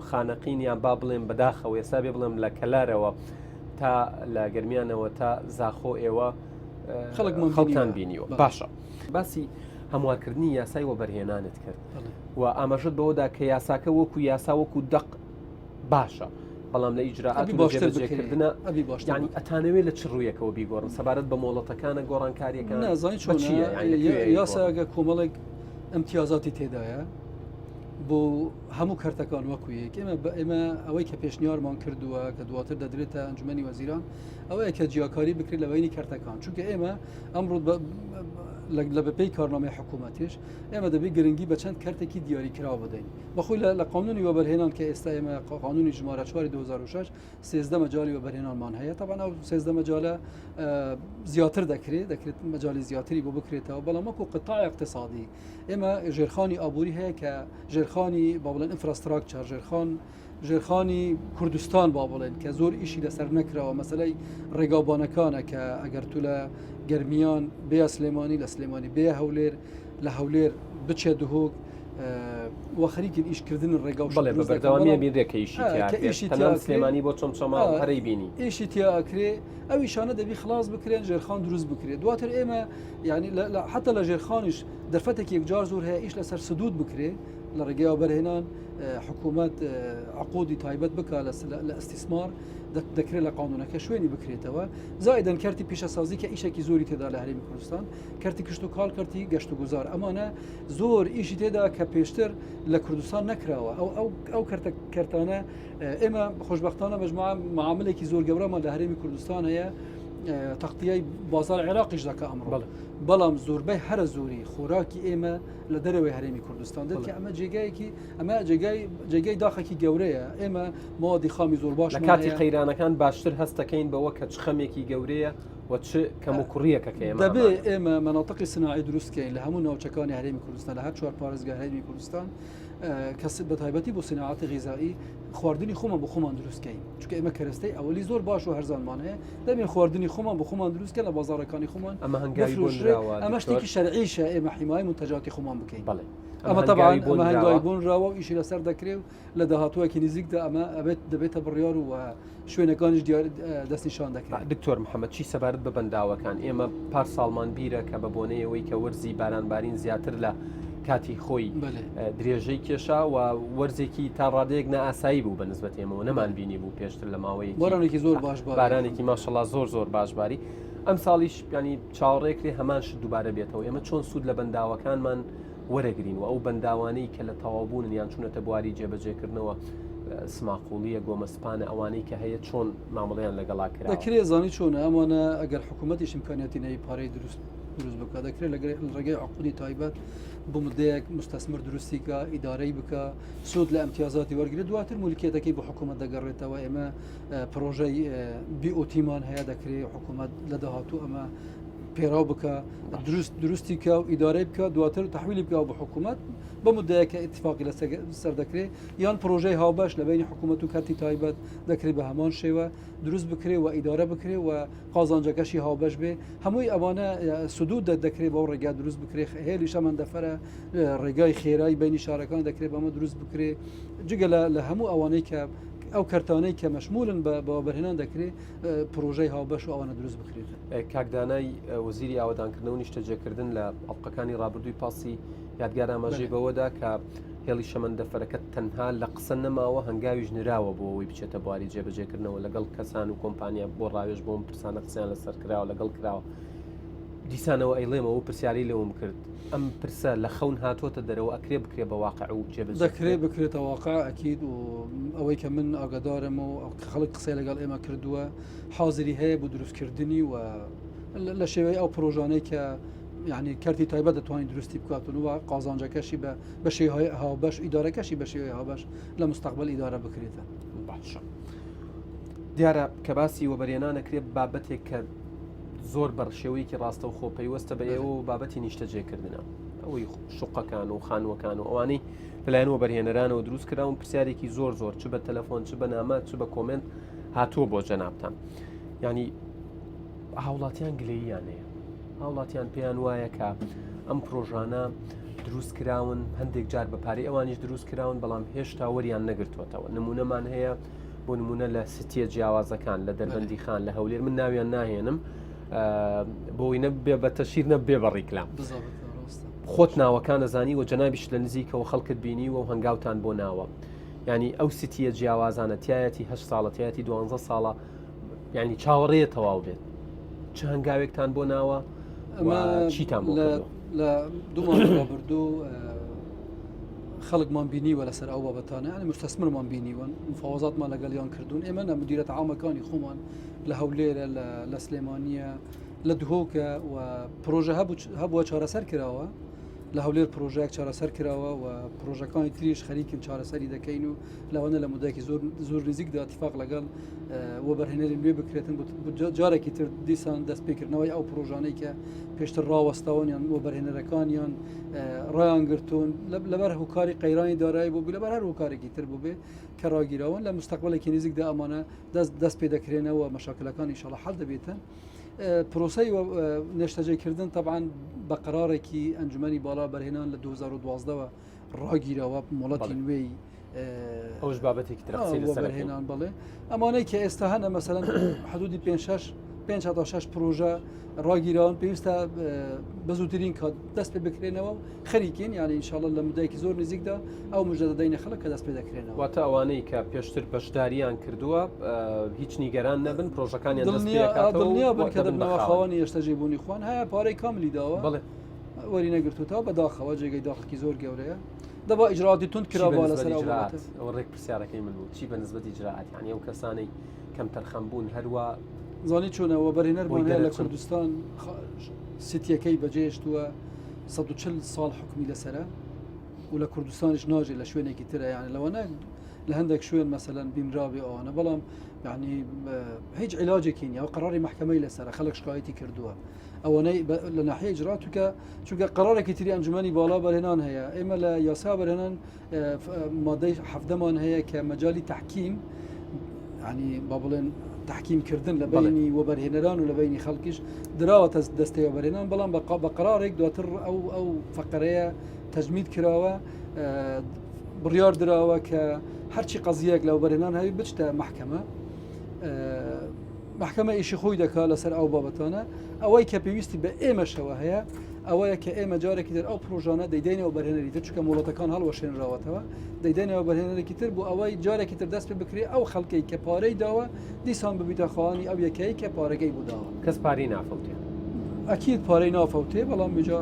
خانەقین یان با بڵێن بەداخەوە ێستا بێ بڵێم لە کەلارەوە تا لە گەرمیانەوە تا زاخۆ ئێوە خەڵکان بینیوە باشە باسی هەموارکردنی یاسای وەبەرهێنانت کرد و ئاماژت بەوەدا کە یاساکە وەکو یاسا وەکو دەق باشە بەڵام لە ئیجراعات باشکردنە ینی ئەتانەوێت لە چ ڕوویەکەوە بیگۆڕن سەبارەت بە مۆڵەتەکانە گۆڕانکاریەکان یاساگە کۆمەڵێک ئەمتیازاتی تێدایە بۆ هەموو کارتەکان وەکو یەک ئێمە ئەوەی کە پێشنیارمان کردووە کە دواتر دەدرێتە ئەنجومەنی وەزیران ئەوەیە کە جیاکاری بکرێت لە بینی کارتەکان چونکە ئێمە ئەمڕۆ لە بەپێی کارنامەی حکوومەتیش ئێمە دەبێت گرنگی بە چەند کارتێکی دیاریکراوە بدەین بەخۆی لە قانونی وەبەرهێنان کە ئێستا ئێمە قانونی ژمارە 4 2006 13 مەجالی وەبەرهێنانمان هەیە تاوان ئەو 13 مەجالە زیاتر دەکرێت مەجای زیاتری بۆ بکرێتەوە بەڵام وەکو قطاع اقتصادی ئێمە ژێرخانی ئابووری هەیە کە ژێرخانی با بڵێن ئینفراستراکچەر ژێرخانی کوردستان با بڵێن کە زۆر ئیشی لەسەر نەکراوە مەسەلەی ڕێگاوبانەکانە کە ئەگەر تو لە گەرمیان بێ سلێمانی لە سلێمانی بێ هەولێر لە هەولێر بچێ دهۆک وە خەریکن ئیشکردن ڕێگا بەردەوامی بینڕێکەیشی سلێمانی بۆ چۆمچەما هەرەی بینی ئیشی تیاکرێ ئەو ئیشانە دەبی خلاص بکرێن ژێرخان دروست بکرێت دواتر ئێمە ینی حتا لە ژێرخانیش دەرفەتێکی یەکجار زۆر هەیە ئیش لەسەر سدود بکرێ لە ڕێگەی وەبەرهێنان حکوومەت عقودی تایبەت بکە لە ئەستیسمار دەکرێت لە قانونەکە شوێنی بکرێتەوە زایدەن کارتی پیشەسازی کە ئیشێکی زۆری تێدا لە هەرێمی کوردستان کارتی کشت و کاڵ کارتی گەشت و گوزار ئەمانە زۆر ئیشی تێدا کە پێشتر لە کوردستان نەکراوە ئەو کارتانە ئێمە خۆشببختانە بەژماع معاملێکی زۆر گەورەمان لە هەرێمی کوردستان هەیە تەختیای بازار عێراقیش دەکە ئەمڕۆ بەڵام زۆربەی هەرە زۆری خۆراکی ئێمە لە دەرەوەی هەرێمی کوردستان دەکە ئەمە جێگایەکی ئەمە جێگای داخەکی گەورەیە ئێمە ماوەدی خامی زۆر باش لە کاتی قەیرانەکان باشتر هەستەکەین بەوە کە چ خەمێکی گەورەیە و چ کەم و کوڕیەکە کە ئێمە دەبێ ئێمە مەناطقی سناعی دروستکەین لە هەموو ناوچەکانی هەرێمی کوردستان لە هەر چوار پارێزگای هەرێمی کوردستان کەس بە تایبەتی بۆ صناعەتی غیزایی خواردنی خۆمان بۆ خۆمان دروستکەین چونکە ئێمە کەرەستەی ئەوەلی زۆر باش و هەرزانمان هەیە دەبێن خواردنی خۆمان بۆ خۆمان دروستکە لە بازارەکانی خۆمان ئەمە شتێکی شەرعیشە ئێمە حیمای منتەجاتی خۆمان بکەین ئەمە طبعا ئەمە هەنگاوی بوونراوە و ئیشی لەسەر دەکرێت و لە داهاتووەکی نزیکدا ئەمە دەبێتە بڕیار و شوێنەکانیش دەستنیشان دەکرێت. دکتۆر محەممەد چی سەبارەت بە بەنداوەکان ئێمە پار ساڵمان بیرە کە بە بۆنەیەوەی کە وەرزی بارانبارین زیاتر لە کاتی خۆی درێژەی کێشا و وەرزێکی تا ڕادەیەک نائاسایی بوو بە نسبەت ئێمەوە نەمان بینی بوو پێشتر لە ماوەیەکی بارانێکی زۆر باش بارانێکی ماشەڵڵا زۆر باشباری ئەم ساڵیش ینی چاوەڕێکری هەمان شت دووبارە بێتەوە ئێمە چۆن سوود لە بەنداوەکانمان وەرەگرین و ئەو بەنداوانەی کە لە تەواوبوون یان چونەتە بواری جێبەجێکردنەوە سماقوڵیە گۆمەسپانە ئەوانەی کە هەیە چۆن مامەڵیان لەگەڵا کرا دەکرێت زانی چۆنە ئەمانە ئەگەر حکوومەتیش امکانیەتی نەی پارەی دروست بکە دەکرێت لە ڕێگەی عقودی تایبەت بۆ مدەیەک مستەسمر دروستیکە ئیدارەی بکە سود لە ئەمتیازاتی وەرگێت دواتر مولکیەتەکەی بۆ حکوومەت دەگەڕێتەوە ئێمە پرۆژەی بیئۆتیمان هەیە دەکرێت حکوومەت لە داهاتوو ئەمە پێراو بکە دروستی کە و ئیدارەی بکە دواتر تحویلی بکە بە حکوومەت بە مدەیەکە اتفاقی لەسەر دەکرێت یان پرۆژەی هاوبەش لە بینی حکوومەت و کارتی تایبەت دەکرێت بە هەمان شێوە دروست بکرێت و ئیدارە بکرێت و قازانجەکەشی هاوبەش بێ هەمووی ئەوانە سودود دەکرێت بەو ڕێگا دروست بکرێت هێلی شەمان دەفەرە ڕێگای خێرایی بینی شارەکان دەکرێت بەمە دروست بکرێت جگە لە هەموو ئەوانەی کە ئەو کارتانەی کە مەشمولن بە بەرهێنان دەکرێت پرۆژەی هاوبەش و ئەوانە دروست بکرێت. کاکدانای وەزیری ئاوادانکردنەوە نیشتەجێکردن لە ئەڵلقەکانی ڕابردووی پاسی یادگار ئاماژەی بەوەدا کە هێڵی شەمەندەفەرەکە تەنها لە قسە نەماوە هەنگاویش نراوە بۆ ئەوەی بچێتە بواری جێبەجێکردنەوە لەگەڵ کەسان و کۆمپانیا بۆ ڕاوێژ بۆم پرسانە قسەیان لەسەر کراوە لەگەڵ کراوە دیسانەوە ئەیڵێمەوە پرسیاری لەوم کرد ئەم پرسە لە خەون هاتوۆتە دەرەوە ئەکرێ بکرێ بە واقع و دەکرێت بکرێتە واقع ئەکید و ئەوەی کە من ئاگادارم و خەڵک قسەی لەگەڵ ئێمە کردووە حاضری هەیە بۆ دروستکردنی و لە شێوەی ئەو پرۆژانەی کە یعنی کارتی تایبەت دەتوانین دروستی بکاتون و قازانجەکەشی بە شێوەی هاوبەش ئیدارەکەشی بە شێوەی هاوبەش لە مستەقبل ئیدارە بکرێتە. باشە دیارە کە باسی وەبەرێنان ئەکرێت بابەتێک کە زۆر بەڕشێوەیەکی ڕاستە و خۆپەیوەستە بە ئێوە و بابەتی نیشتەجێکردنە ئەوەی شوقەکان و خانوەکان و ئەوانەی لەلایەنەوە بەرهێنەرانەوە دروست کراون پرسیارێکی زۆر چ بە تەلەفۆن چ بە نامە چ بە کۆمنت هاتووە بۆ جەنابتان ینی هاوڵاتیان گلەییان هەیە هاوڵاتیان پێیان وایە کە ئەم پرۆژانە دروست کراون هەندێک جار بە پارەی ئەوانیش دروست کراون بەڵام هێشتا وەریان نەگرتوەتەوە نمونەمان هەیە بۆ نمونە لە ستیە جیاوازەکان لە دەربەندی خان لە هەولێر من ناویان ناهێنم بۆی نەبێ بە تەشیر نەبێ بە ڕیکلام خۆت ناوەکان ئەزانی و جەنابیش لە نزیکەوە خەڵکت بینی و هەنگاوتان بۆ ناوە ینی ئەو ستیە جیاوازانە تایەتی 8 ساڵە تایەتی 12 ساڵە ینی چاوەڕێیە تەواو بێت چ هەنگاوێکتان بۆ ناوە چیتان لە دوومان ڕابردوو خەڵکمان بینیوە لەسەر ئەو بابەتانە ینی مستەسمرمان بینیوە مفاوەزاتمان لەگەڵیان کردوون ئێمە مدیرەتە عامەکانی خۆمان لە هەولێرە لە سلێمانیە لە دهۆکە و پرۆژە هەبووە چارەسەر کراوە لە هەولێر پرۆژەیەک چارەسەر کراوە و پرۆژەکانی تریش خەریکن چارەسەری دەکەین و لەوانە لە مودەیەکی زۆر نزیکدا اتفاق لەگەڵ وەبەرهێنەری نوێ بکرێتن جارێکی تر دیسان دەست پێکردنەوەی ئەو پرۆژانەی کە پێشتر ڕاوەستاوەنیان وەبەرهێنەرەکانیان ڕایان گرتوون لەبەر هوکاری قەیرانی دارایی بوو لەبەر هەر هوکارێکی تر بوو بێ کە ڕاگیراون لە مستەقبلێکی نزیکدا ئەمانە دەست پێ دەکرێنەوە مەشاکلەکان ئینشاڵڵا حەل دەبێتن پرۆسەی نێشتەجێکردن طبعاً بە قەرارێکی ئەنجومەنی باڵا بەرهێنان لە 2012ەوە ڕاگیرەوە وڵاتی نوێی ئەوش بابەتێکی بەرهێنان بڵێ ئەمانەی کە ئێستا هەنە مەسەلەن حدودی 5-6 5 تا 6 پرۆژە ڕاگیران پێویستە بەزووترین کات دەست پێ بکرێنەوە و خەریکین یعنی ئینشاءالله لە مدەیەکی زۆر نزیکدا ئەو مژدە دەدەینە خەڵک کە دەست پێ دەکرێنەوە. واتە ئەوانەی کە پێشتر بەشداریان کردووە هیچ نیگەران نەبن پرۆژەکانیان دەست پێ دڵنیا بن کە دەبنەوە خاوەنی هێشتەجێ بوونی خوان هەیە پارەی کاملی داوە بەڵێ وەری نەگرتوتەوە بەداخەوە جێگەی داخڵکی زۆر گەورەیە دەبا ئیجراعاتی تند کراوە لەسەر ئەو ڕێک پرسیارەکەی من بوو چی بەنسبەتی ئیجراعات یعنی ئەو کەسانەی کەم تەرخەم بوون هەروە زانی چۆنەوە بەرهێنەرمان هەیە لە کوردستان سیتیەکەی بەجێشتووە 140 ساڵ حکمی لەسرە و لە کوردستانیش ناژێ لە شوێنێکی ترە یعنی لەوەنە لە هەندێک شوێن مەسەلەن بیمراوی ئەوانە بەڵام یعنی هیچ عیلاجێکی نیە و قەراری محکەمەی لەسرە خەڵک شکایەتی کردووە ئەوەنەی لە ناحیە ئیجرا چونکە قەرارێکی تری ئەنجومەنی باڵا بەرهێنان هەیە ئێمە لە یاسا بەرهێنان مادەی 7مان هەیە کە مەجای تحکیم ینی با بڵێن تحکیمکردن لە بینی وەبەرهێنەران و لە بینی خەڵکیش دراوە دەستەوە بەرهێنان بەڵام بە قەرارێک دواتر ئەو فەقەرەیە تەجمید کراوە بڕیار دراوە کە هەرچی قەزیەک لەو بەرهێنان هەوی بچتە محکەمە ئیشی خۆی دەکات لەسەر ئەو بابەتانە ئەوەی کە پێویستی بە ئێمەشەوە هەیە ئەوەیە کە ئێمە جارێکی تر ئەو پرۆژانە دەیدەینەوە بەرهێنەری تر چکە مۆڵەتەکان هەڵوەشێنراوەتەوە دەیدەینەوە بەرهێنەرێکی تر بۆ ئەوەی جارێکی تر دەست پێ بکرێ ئەو خەڵکەی کە پارەی داوە دیسان ببیتە خواهانی ئەو یەکەی کە پارەکەی بوداوە کەس پارەی نافەوتێ ئەکید پارەی نافەوتێ بەڵام بجا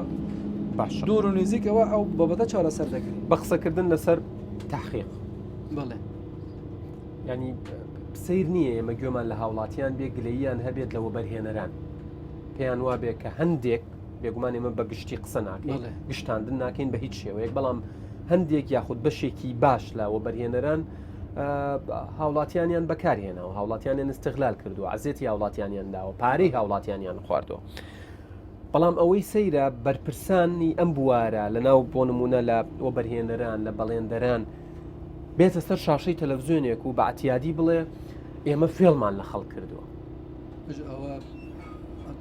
باش دوور و نزیکەوە ئەو بابەتە چارەسەر دەکرێت بە قسەکردن لەسەر تحقیق بڵێ ینی سیر نییە ئێمە گوێمان لە هاوڵاتیان بێ گلەییان هەبێت لەوە بەرهێنەران پێیان وابێ کە هەندێک بێگومان ئێمە بە گشتی قسە ناکەین گشتاندن ناکەین بە هیچ شێوەیەک بەڵام هەندێک یاخود بەشێکی باش لەوە بەرهێنەران هاوڵاتیانیان بەکارهێنەوە هاوڵاتیانیان استغلال کردو عزیێتی هاوڵاتیانیان داوە پارەی هاوڵاتیانیان خواردەوە بەڵام ئەوەی سەیرە بەرپرسانی ئەم بوارە لەناو بۆ نمونە لە ئەوە بەرهێنەران لە بەڵێندەران بێتە سەر شاشەی تەلەڤیزیۆنێک و بە ئەتیادی بڵێ ئێمە فێڵمان لە خەڵک کردووە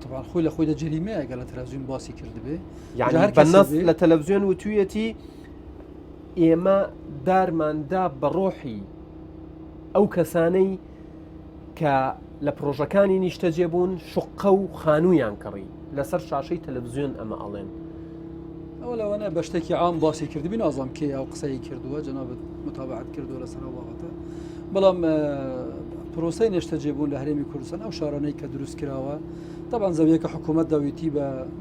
طبعا خۆی لە خۆی لە جریمەیە گە لە تەلەڤیزیۆن باسی کردبێ یعنی بەنەس لە تەلەڤیزیۆن وتوویەتی ئێمە دارماندا بە ڕۆحی ئەو کەسانەی کە لە پرۆژەکانی نیشتەجێ بوون شوقە و خانوویان کڕی لەسەر شاشەی تەلەڤیزیۆن ئەمە ئەڵێن ئەو لەوانە بە شتێکی عام باسی کردبی نازام کێ ئەو قسەی کردووە جەنابەت متابعەت کردووە لەسەر ئەو بابەتە بەڵام پرۆسەی نیشتەجێبوون لە هەرێمی کوردستان ئەو شارانەی کە دروست کراوە طبعا زەویەکە حکوومەت داویتی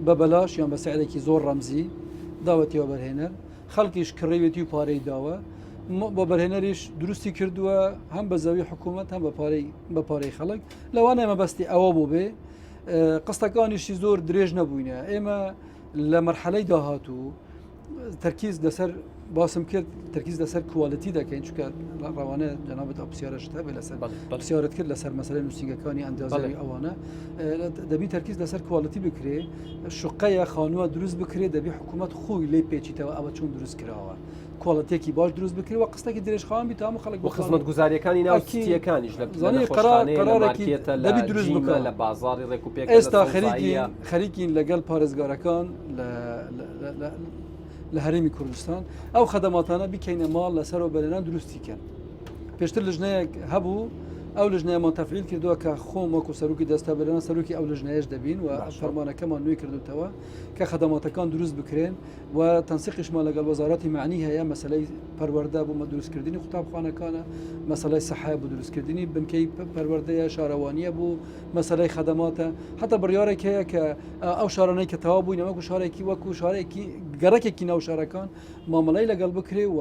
بە بەلاش یان بە سعرێکی زۆر ڕەمزی داوەتیەوە بەرهێنەر خەڵکیش کڕێوێتی و پارەی داوە بۆ بەرهێنەریش دروستی کردووە هەم بە زەوی حکوومەت هەم بە پارەی خەڵک لەوانە ئێمە بەستی ئەوە بوو بێ قستەکانیشی زۆر درێژ نەبووینە ئێمە لە مەرحەلەی داهاتوو تەرکیز لەسەر باسم کرد تەرکیز لەسەر کوالەتی دەکەین چکە ڕەوانە جەنابەت ئەو پرسیارەشت هەبێ لەسەر پرسیارت کرد لەسەر مەسەلەی نووسینگەکانی ئەندازەوی ئەوانە دەبی تەرکیز لەسەر کوالەتی بکرێ شوقەیە خانووە دروست بکرێ دەبی حکوومەت خۆی لێ پێچیتەوە ئەوە چۆن دروست کراوە کوالەتێکی باش دروست بکرێەوە قستێکی درێژخواان بی تام خەڵک بۆ خزمەت گوزاریەکانی ناوکیەکانیش دەبی دروست بکە لە بازاری ڕێکوپێک ئێستا خەریکین لەگەڵ پارێزگارەکان لە هەرێمی کوردستان ئەو خەدەماتانە بیکەینە ماڵ لەسەرەوە بەرهێنان دروستیکەن پێشتر لژنەیەک هەبوو ئەو لژنەیەمان تەفعیل کردووە کە خۆم وەکو سەرروکی دەستە بەرهێنان سەرروکی ئەو لژنەیەش دەبین و فەرمانەکەمان نوێی کردوتەوە کە خەدەماتەکان دروست بکرێن و تەنسیقیشمان لەگەڵ وەزارەتی معنی هەیە مەسەلەی پەروەردە بۆ دروستکردنی قوتابخانەکانە مەسەلەی سەحای بۆ دروستکردنی بنکەی پەروەردەیە شارەوانیە بوو مەسەلەی خەدەماتە حتا بڕیارێک هەیە کە ئەو شارانەی کە تەواو بووین وەکو شارێکی وەکو شارێکی گەڕێکێکی ناو شارەکان مامەڵەی لەگەڵ بکرێ و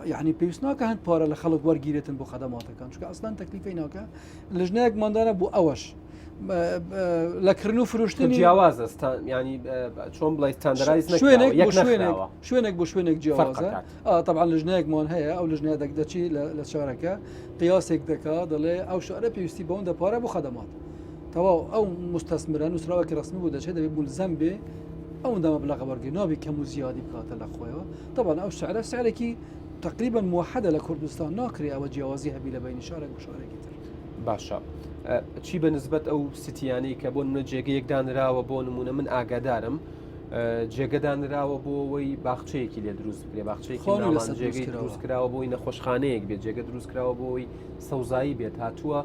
یعنی پێویست ناکە هەند پارە لە خەڵک وەرگیرێتن بۆ خەدەماتەکان چکە ئەسڵان تەکلیفی ناکە لژنەیەکماندانە بوو ئەوەش لەکردن و فرۆشتنی جیاوازە ینی چۆن بڵێ ستاندەرایز شوێنێک بۆ شوێنێک جیاوازە طبعا لژنەیەکمان هەیە ئەو لژنەیە دەچی لە شارەکە قیاسێک دەکات دەڵێ ئەو شارە پێویستی بەوەندە پارە بۆ خەدەمات تەواو ئەو مستەسمرە نووسراوەکی ڕسمی بوو دەچێت دەبێت بولزەم بێ ئەو دەمە بڵاغ بەرگی نابی کەم و زیادی بکاتە لە خۆیەوە طبعا ئەو شعرە سعرێکی تقریبا موحدە لە کوردستان ناکرێ ئەوە جیاوازی هەبی لە بینی شارێک و شارێکی تر باشە چی بە نسبەت ئەو ستیانەی کە بۆ نمونە جێگەیەک دانراوە بۆ نمونە من ئاگادارم جێگە دانراوە بۆ ئەوەی باخچەیەکی لێ دروست بکرێ باخچەیەکی جێگەی دروست کراوە بۆی نەخۆشخانەیەک بێت جێگە دروست کراوە بۆ ئەوەی سەوزایی بێت هاتووە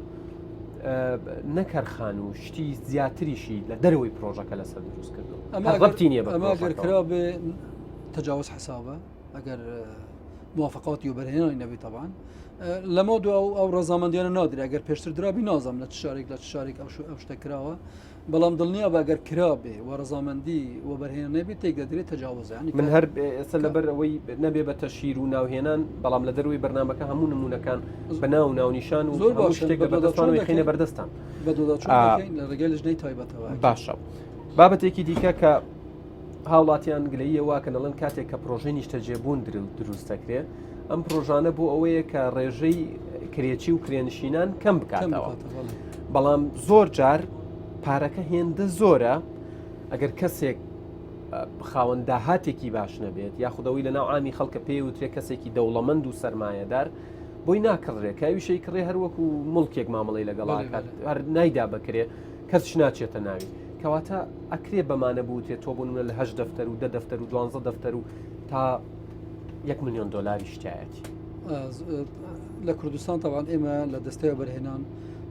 نەکەرخان و شتی زیاتریشی لە دەرەوەی پرۆژەکە لەسەر دروست کردو ڕبتی نیە ئەمە ئەگەر کرابێ تجاوز حسابە ئەگەر موافقاتی و بەرهێنانی نەبی طبعاً لەمە دو ئەو ڕێزامەندیانە نادرێت ئەگەر پێشتر درابی نازم لە شارێک لە شارێک ئەو شتە کراوە بەڵام دڵنییا بەگەر کرابێ و ڕێزامەندی و بەرهێنە نەبی تێک دەدرێت تجاوزانی من هەر ئێستا لەبەر ئەوەی نەبێ بە تەشیر و ناوهێنان بەڵام لە دەروی بەرنامەکە هەموو نمونونەکان بە ناو ناونیشان و زۆر باش شتێک لە بەدەستوانەوەی خینە بەردەستان لە ڕێگەی لەژنەی تایبەتەوە باشە بابەتێکی دیکە کە هاوڵاتیان گلەیەوە کە دەڵێن کاتێک کە پرۆژەی نیشتەجێبوون دروست دەکرێت ئەم پرۆژانە بۆ ئەوەیە کە ڕێژەی کرێچی و کرێنشینان کەم بکاتەوە بەڵام زۆر جار پارەکە هێندە زۆرە ئەگەر کەسێک خاوەن داهاتێکی باش نەبێت یاخودەوەی لە ناو عامی خەڵکە پێی وترێ کەسێکی دەوڵەمەند و سەرمایەدار بۆی ناکڕێ کاویشەی کڕێ هەروەکو مڵکێک مامەڵی لەگەڵاکات هەر نایدا بکرێ کەسش ناچێتە ناوی کەواتە ئەکرێ بەمانە بوتێت تۆ بوون لە 8 دەفتەر و 10 دەفتەر و 12 دەفتەر و تا 1 ملیۆن دلاری شتایەتی لە کوردستان طبعاً ئێمە لە دەستەوە بەرهێنان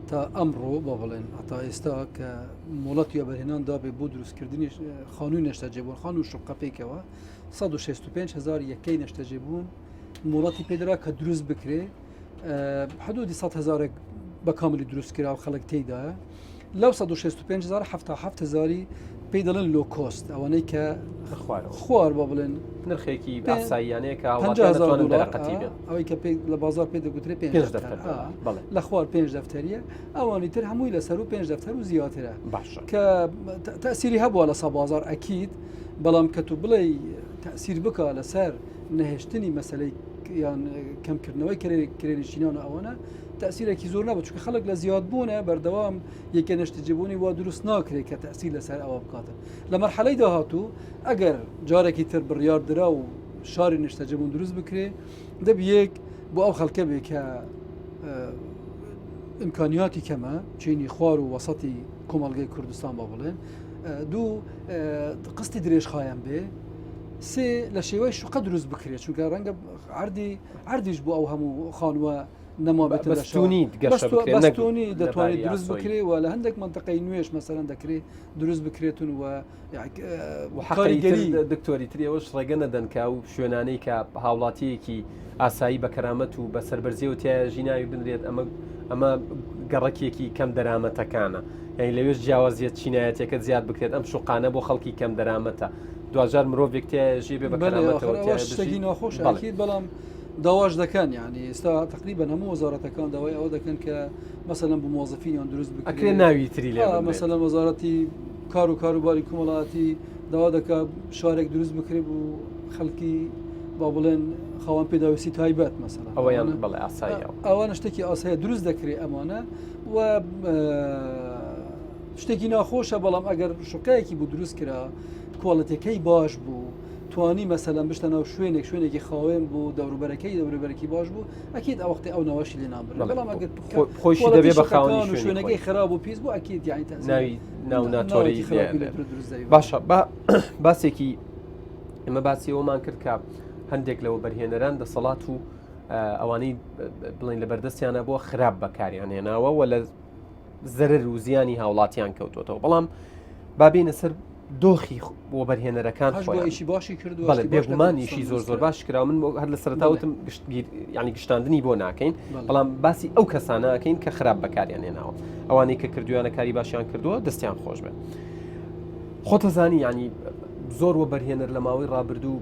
تا ئەمڕۆ بۆ بڵێن هەتا ئێستا کە مۆڵەتی بەرهێنان دابێ بۆ دروستکردنی خانووی نەشتەجێبوون خانوو شقەپێکەوە 165,000 یەکەی نەشتەجێبوون مۆڵەتی پێدرا کە دروست بکرێ حدودی 100,000 بە کاملی دروستکرا و خەڵک تێدایە لەو 165,000 77,000 پێی دەڵێن لۆ کۆست ئەوانەی کە خوار بۆ بڵێن نرخێکی ئاساییانەیە کە ئەوەی کە لە بازار پێ دەگوترێ 5 دەفتەر لە خوار 5 دەفتەریە ئەوانی تر هەمووی لەسەر و 5 دەفتەر و زیاترە کە تەسیری هەبووە لە سە بازار ئەکید بەڵام کە تو بڵێ تەسیر بکە لەسەر نەهێشتنی مەسلەی یان کەمکردنەوەی کرێنشینان ئەوانە تأسیرێکی زۆر نەبوو چونکە خەڵک لە زیاد بوونە بەردەوام یەکە نەشتەجێبوونی وا دروست ناکرێت کە تەسیل لەسەر ئەوە بکاتە لە مەرحەلەی داهاتوو ئەگەر جارێکی تر بڕیاردرا و شاری نەشتەجێبوون دروست بکرێ دەبی یەک بۆ ئەو خەڵکە بێ کە ئیمکانیاتی کەمە چینی خوار و وەسەتی کۆمەڵگەی کوردستان بە بڵێن دوو قستی درێژخایەن بێ سێ لە شێوەی شوقە دروست بکرێت چونکە ڕەنگە عردیش بۆ ئەو هەموو خانووە نەمابێت بەستونی دەتوانێت دروست بکرێ و لە هەندێک منطقەی نوێش مەسەرەن دەکرێت دروست بکرێتون و حقیقی دکتۆری تریەوەش ڕێگە نەدەنکە و شوێنانەی کە هاوڵاتیەکی ئاسایی بە کەرامەت و بە سەربەرزی و تایژی ناوی بنرێت ئەمە گەڕەکێکی کەم دەرامەتەکانە یعنی لەوێش جیاوازیت چینایەتێکە زیاد بکرێت ئەم شوقانە بۆ خەڵکی کەم دەرامەتە دوجار مرۆڤێک تایژی بێ بە کەرامەتەوە شتێکی ناخۆش ئەکید بەڵام داواش دەکەن یعنی ئێستا تقریبا هەموو وەزارەتەکان داوای ئەوە دەکەن کە مەسەلەن بۆ مۆزەفینیان دروست بکرێت ناوی تری لێ مەسەلەن وەزارەتی کار و کاروباری کۆمەڵایەتی داوا دەکا شارێک دروست بکرێت و خەڵکی با بڵێن خاوەن پێداویستی تایبەت مەسەلەن ئەوەیان بڵێ ئاسایی ئەوانە شتێکی ئاساییە دروست دەکرێت ئەمانە و شتێکی ناخۆشە بەڵام ئەگەر شوقەیەکی بوو دروست کرا کۆڵەتەکەی باش بوو توانی مەسەلەن بشتە ناو شوێنێکی خاوێن بوو دەوروبەرەکەی باش بوو ئەکید ئەو وەختی ئەو ناوەشی لێ نابڕێت بەڵام ئەگەر خۆشی دەبێ بە خاوەنی شوێنەکەی خراپ و پیس بوو ئەکید یعنی ناوی ناو ناتۆری باشە باسێکی ئمە باسی ئەومان کرد کە هەندێک لەوە بەرهێنەران دەسەڵات و ئەوانەی بڵین لە بەردەستیانە بۆ خراپ بەکاریان هێناوە و لە زەرر و زیانی هاوڵاتیان کەوتۆتەوە بەڵام بابینە سەر دۆخی بۆ بەرهێنەرەکان خۆیشی باشی کردو بەڵێ بێگومانیشی زۆر باش کرا من هەر لە سەرتاوتم ینی گشتاندنی بۆ ناکەین بەڵام باسی ئەو کەسانەکەین کە خراپ بەکاریان هێناوە ئەوانەی کە کردویانە کاری باشیان کردووە دەستیان خۆش بێت خۆتەزانی ینی زۆر وە بەرهێنەر لە ماوەی ڕابردوو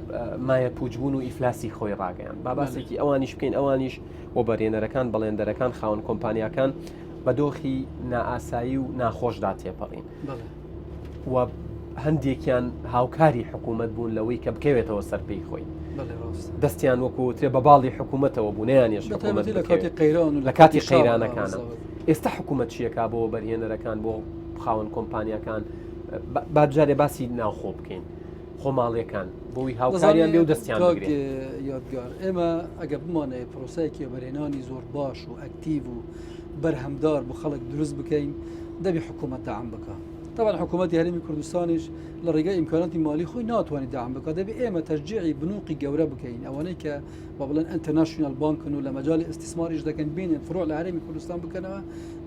مایە پوچبوون و ئیفلاسی خۆی ڕاگەیان باباسێکی ئەوانیش بکەین ئەوانیش بۆ بەرهێنەرەکان بەڵێندەرەکان خاوەن کۆمپانیاکان بە دۆخی نائاسایی و ناخۆشدا تێپەڕین و هەندێکیان هاوکاری حکوومەت بوون لەوەی کە بکەوێتەوە سەرپەی خۆی دەستیان وەکوترێ بە باڵی حکوومەتەوە بوونیانیش لە کاتی قەیرانەکانە ئێستا حکوومەت چیەکە بۆ بەرهێنەرەکان بۆ خاوەن کۆمپانیاکان بابجارێ باسی ناوخۆ بکەین خۆماڵیەکان بۆی هاوکاریان بێ و دەستیان یادگار ئێمە ئەگە بمانەیە پرۆسەیەکی بەرهێنانی زۆر باش و ئەکتیڤ و بەرهەمدار بۆ خەڵک دروست بکەین دەبی حکوومەت داعم بکە طبعا حکوومەتی هەرێمی کوردستانیش لە ڕێگای ئیمکاناتی مالی خۆی ناتوانانی داعم بکات دەبێت ئێمە تەشجیعی بنوقی گەورە بکەین ئەوانەی کە با بڵێن ئینتەرناشنال بانکن و لە مەجای ئیستیسماریش دەکەن بینێن فروع لە هەرێمی کوردستان بکەنەوە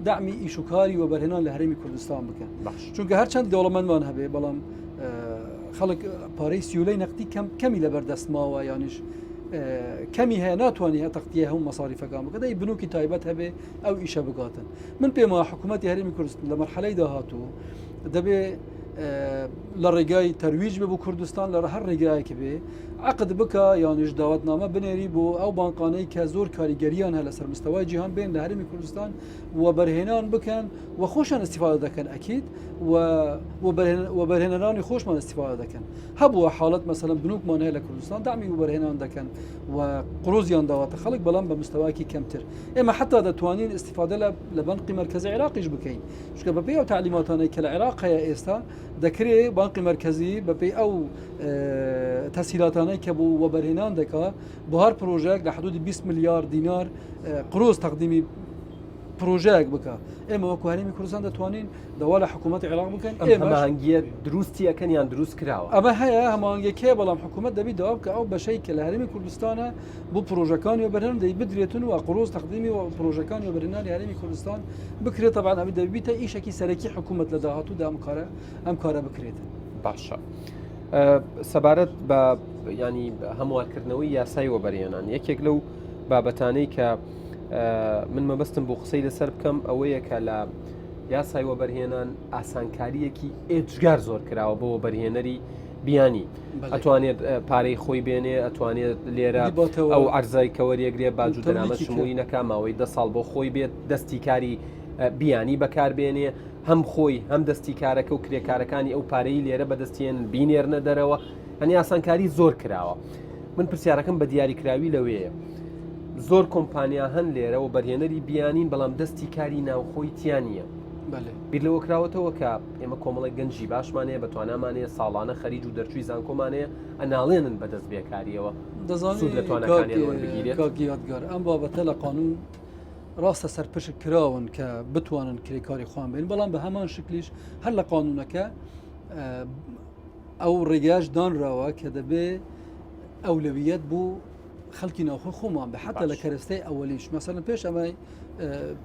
داعمی ئیشوکاری و بەرهێنان لە هەرێمی کوردستان بکەن چونکە هەرچەند دەوڵەمەندمان هەبێ بەڵام خەڵک پارەی سیولەی نەقدی کەمی لەبەردەستماوە یانیش کەمی هەیە ناتوانانی هە تەختیە هەموو مەساریفەکان بکە دەی بنوکی تایبەت هەبێ ئەو ئیشە بکاتن من پێم وایە حکوومەتی هەرێمی کوردستان لە مەرحەلەی داهاتوو دەبێ لە ڕێگای تەرویج بێ بۆ کوردستان لە هەر ڕێگایەکە بێ عقد بکە یانیش داوەتنامە بنێری بۆ ئەو بانکانەی کە زۆر کاریگەریان هە لەسەر مستەوای جیهان بێن لە هەرێمی کوردستان و بەرهێنان بکەن و خۆشیان استیفادە دەکەن ئەکید و بەرهێنەرانی خۆشمان استیفادە دەکەن هەبووە حاڵەت مەسەلەن بنوکمان هەیە لە کوردستان دامی و بەرهێنان دەکەن و قڕۆزیان داواتە خەڵک بەڵام بە مستەواکی کەمتر ئێمە حتا دەتوانین استیفادە لە بەنقی مەرکەزی عێراقیش بکەین چونکە بەپێی ئەو تعلیماتانەی کە لە عێراق هەیە ئێستا دەکرێت بانقی مرکزی بەپێی ئەو تەسهیلاتانەی کە بوو و بەرهێنان دەکات بۆ هەر پرۆژێک لە حدودی 20 میلیارد دینار قرۆز تەقدیمی پرۆژەیەک بکە ئێمە وەکو هەرێمی کوردستان دەتوانین دەوا لە حکوومەتی عێراق بکەین هەماهەنگیە دروستیەکەن یان دروست کراوە ئەمە هەیە هەماهەنگێکەیە بەڵام حکوومەت دەبی داوا بکە ئەو بەشەی کە لە هەرێمی کوردستانە بۆ پرۆژەکانی و بەرهێنان دەی بدرێتن و قرۆز تەقدیمی و پرۆژەکانی و بەرهێنانی هەرێمی کوردستان بکرێت تەبعاً ئەبی دەبیتە ئیشێکی سەرەکی حکوومەت لە داهاتوودا ئەم کارە بکرێتن باشە سەبارەت بە ینی هەموارکردنەوەی یاسای وەبەرهێنان یەکێک لەو بابەتانەی کە من مەبەستم بۆ قسەی لەسەر بکەم ئەوەیە کە لە یاسای وەبەرهێنان ئاسانکاریەکی ئێجگار زۆر کراوە بۆ وەبەرهێنەری بیانی ئەتوانێت پارەی خۆی بێنێ ئەتوانێت لێرە ئەو عەرزای کە وەریەگرێ باج و دەرامەت شمولی نەکا ماوەی 10 ساڵ بۆ خۆی بێت دەستی کاری بیانی بەکاربێنێ هەم خۆی هەم دەستی کارەکە و کرێکارەکانی ئەو پارەی لێرە بەدەستێن بینێرنە دەرەوە هەنی ئاسانکاری زۆر کراوە من پرسیارەکەم بە دیاریکراوی لەوەیە زۆر کۆمپانیا هەن لێرە و بەرهێنەری بیانین بەڵام دەستی کاری ناوخۆی تیانە بیر لەوە کراوەتەوە کە ئێمە کۆمەڵی گەنجی باشمانەیە بەتوانامانەیە ساڵانە خەریج و دەرچووی زانکۆمانەیە ئەناڵێنن بەدەست بێکاریەوە دەزانیت لە توانەکانیان بگیرێت کاگیاتگار ئەم بابەتە لە قانون ڕاستە سەرپشت کراون کە بتوانن کرێکاری خۆیان بێن بەڵام بە هەمان شکلیش هەر لە قانونەکە ئەو ڕێگاش دانراوە کە دەبێ ئەولەویەت بوو خەڵکی ناوخۆی خۆمان بە حتا لە کەرەستەی ئەوەلیش مەسەلەن پێش ئەمەی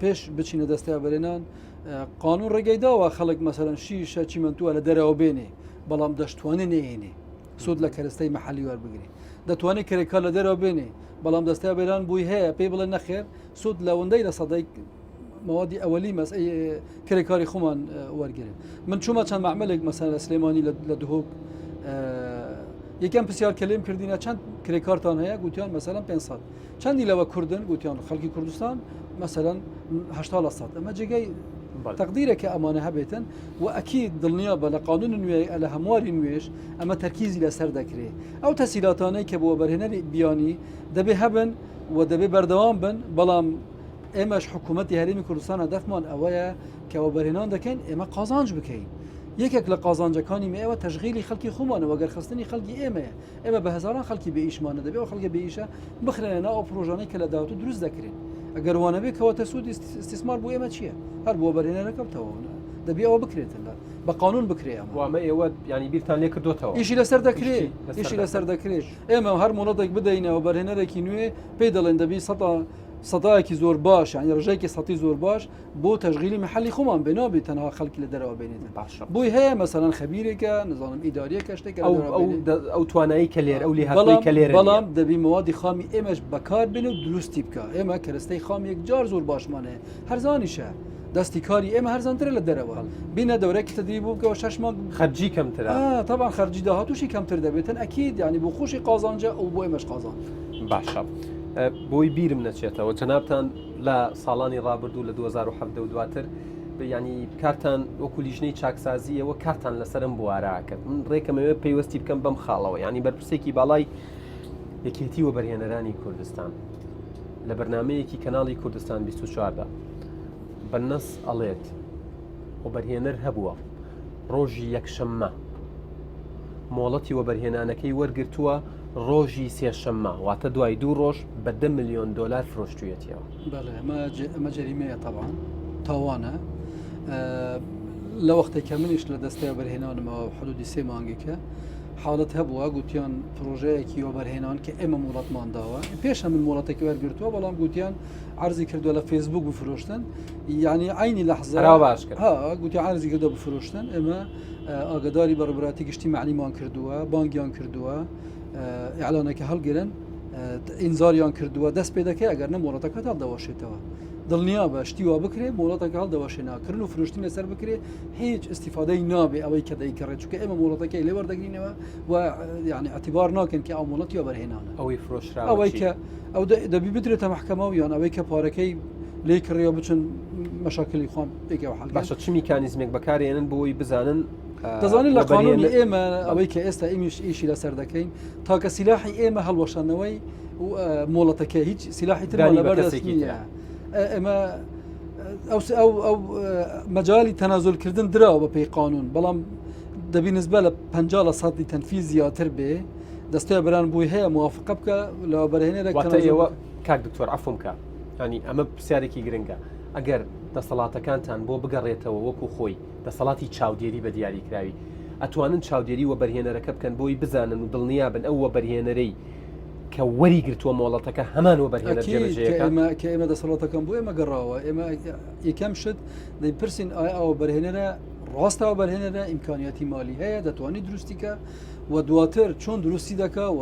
پێش بچینە دەستیا بەرێنان قانون ڕێگەی داوە خەڵک مەسەلەن شیشە چیمەنتووە لە دەرەوە بێنێ بەڵام دەشتوانێ نێنێ سود لە کەرەستەی مەحەلی وەربگری دەتوانێت کرێکار لە دەرەوە بێنێ بەڵام دەستیا بێران بووی هەیە پێی بڵێن نەخێر سود لەوەندەی لە سەدەی موادی ئەوەلی مەسئلەی کرێکاری خۆمان وەرگێن من چوومە چەند معمەلێک مەسەلەن لە سلێمانی لە دهۆک یەکەم پرسیار کەلێم کردینە چەند کرێکارتان هەیە گوتیان مەسەلەن 500 چەندی لەوە کوردن گوتیان خەڵکی کوردستان مەسەلەن 80 ئەمە جێگەی تەقدیرێکە ئەمانە هەبێتن و ئەکید دڵنیا بە لە قانون نوێ لە هەمواری نوێش ئەمە تەرکیزی لەسەر دەکرێت ئەو تەسهیلاتانەی کە بۆ بەرهێنەری بیانی دەبێ هەبن و دەبێ بەردەوام بن بەڵام ئێمەش حکوومەتی هەرێمی کوردستان هەدەفمان ئەوەیە کەەوە بەرهێنان دەکەین ئێمە قازانج بکەین یەکێک لە قازانجەکانی ئێوە تەشغیلی خەڵکی خۆمانەوە گەرخستنی خەڵکی ئێمەیە ئێمە بە هەزاران خەڵکی بە ئیشمانە دەبێت و خەڵکی بە ئیشە بخرێنە ئەو پرۆژانەی کە لە داوت و دروست دەکرێن ئەگەر وانە بێت کەواتە سوود استثمار بۆ ئێمە چییە هەر بۆ بەرهێنەرەکەوتەوە دەبێت ئەوە بکرێتن بە قانون بکرێم وامە ئێوە ینی بیرتان لێ کردوتەوە ئیشی لەسەر دەکرێت ئیشی لەسەر دەکرێت ئێمە هەر مۆڵەتێک بدەینەوە بەرهێنەرێکی نوێ پێی دەڵێن دەبی سەدایەکی زۆر باش ینی ڕژێکی سەتی زۆر باش بۆ تەشغیلی محلی خۆمان بێنابێت تەنها خەڵکی لە دەرەوە بێنێتن بۆی هەیە مەسەلەن خەبیرێکە نزانم ئیداریەکە شتێکە ئەو توانایی کە لێر ئەو لێ کە لێر بەڵام دەبی موادی خامی ئێمەش بەکار بێنێ و دروستی بکە ئێمە کەرەستەی خامی یەک جار زۆر باشمانەیە هەرزانیشە دەستی کاری ئێمە هەرزانترە لە دەرەوە بینە دەورێکی تدریب بوو بکەوە 6 مانگ خەرجی کەمترە طبعا خەرجی داهاتوشی کەمتر دەبێتن ئەکید ینی بۆ خۆشی قازانجە ئەو بۆ ئێمەش قازان باشە بۆی بیرم نەچێتەوە جەنابتان لە ساڵانی ڕابردوو لە 2017 دواتر ینی کارتان وەکو لیژنەی چاکسازیەوە کارتان لەسرم بوارەکرد من ڕێکەمەوە پێیوەستی بکەم بەم خاڵەوە ینی بەرپرسێکی باڵای یەکێتی و بەرهێنەرانی کوردستان لە بەرنمەیەکی کەناڵی کوردستان 24دا بەنەس ئەڵێت و بەرهێنەر هەبووە ڕۆژی یەکشەممە مۆڵەتی وە بەرهێنانەکەی وەرگرتووە ڕۆژی سێشەممە واتە دوای 2 ڕۆژ بە 10 ملیۆن دلار فرۆشتویەتەوە ئەمە جەریمەیە تەبان تاوانە لە وەختێکە منیش لە دەستەیە بەرهێنانمەوە حدودی 3 مانگێکە حاڵەت هەبووە گوتیان پرۆژەیەکی وەبەرهێنان کە ئێمە وڵاتمانداوە پێشە من وڵاتێکی وەرگرتووە بەڵام گوتیان عرضی کردووە لە فێسبوک بفرۆشتن یعنی عینی لەحظە باش گوتی عرضی کردو بفرۆشتن ئێمە ئاگداری بەڕێبەراتی گشتی معنیمان کردووە بانگیان کردووە ئیعلانێکی هەڵگرن ئینزاریان کردووە دەست پێ دەکەی ئەگەر نە وڵاتەکە هەڵدەوەشێتەوە دڵنیا بە شتی وا بکرێ وڵاتەکە هەڵدەوەشێ ناکردن و فرۆشتن لەسەر بکرێ هیچ استیفادەی نابێ ئەوەی کە دەیکڕێت چونکە ئێمە وڵاتەکەی لێ وەردەگرینەوە و یعنی اعتبار ناکەن کە ئەو وڵاتی وەبەرهێنانە ئەوەی فرۆشرا ئەوەی کە ئەو دەبی بدرێتە محکەمە و یان ئەوەی کە پارەکەی لێ کڕێەوە بچن مەشاکلی خۆم پێکەوە حەڵ باشە چ میکانیزمێک بەکارێنن بۆی بزانن دەزانین لە قانونی ئێمە ئەوەی کە ئێستا ئیشی لەسەر دەکەین تاکە سیلاحی ئێمە هەڵوەشانەوەی مۆڵەتەکە هیچ سیلاحی ترمان لەبەر دەست نییە ئێمە ئەو مەجای تەنازلکردن دراوە بە پێی قانون بەڵام دەبی نسبە لە 50% تەنفیز زیاتر بێ دەستەیە بەران بووی هەیە موافقە بکە لە بەرهێنەرێکەوە کاک دکتۆر عەفوم کە ینی ئەمە پرسیارێکی گرنگە ئەگەر دەسەڵاتەکانتان بۆ بگەڕێتەوە وەکو خۆی دەسەڵاتی چاودێری بە دیاریکراوی ئەتوانن چاودێری وە بەرهێنەرەکە بکەن بۆی بزانن و دڵنیا بن ئەو وە بەرهێنەرەی کە وەری گرتووە مۆڵەتەکە هەمان وە بەرهێنەر کە ئێمە دەسەڵاتەکەم بۆ ئێمە گەڕاوە ئێمە یەکەم شت دەیپرسین ئایا ئەوە بەرهێنەرە ڕاستەوە بەرهێنەرە ئیمکانیەتی مالی هەیە دەتوانانی دروستیکە و دواتر چۆن دروستی دەکە و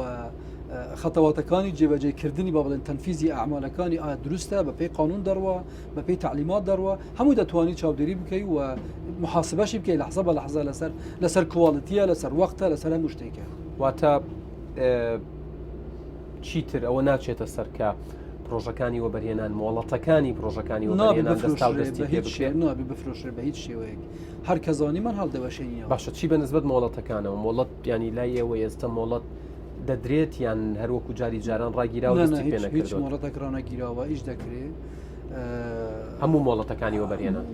خەتەواتەکانی جێبەجێکردنی با بڵێن تەنفیزی ئەعمالەکانی ئایا دروستە بە پێی قانون دەڕوە بە پێی تعلیمات دەڕوە هەموو دەتوانانی چاودێری بکەی و محاسبەشی بکەی لەحظە بە لەحظە لەسەر کوواڵیتیە لەسەر وەختە لەسەر هەموو شتێکە واتە چیتر ئەوە ناچێتە سەرکە پرۆژەکانی وەبەرهێنان مۆڵەتەکانی پرۆژەکانی وەبەرهێنان دەستاودەستی پێ بکرێت نابێ بفرۆشرێ بە هیچ شێوەیەک هەر کەزانی من هەڵدەوەشێنیە باشە چی بەنسبەت مۆڵەتەکانەوە مۆڵەت ینی لای ئێوە ئێستا مۆڵەت دەدرێت یان هەروەکو جاری جاران ڕاگیرا و دەستی پێ نەکردێت مۆڵەتەک ڕانەگیراوە ئیش دەکرێت هەموو مۆڵەتەکانی وەبەرهێنان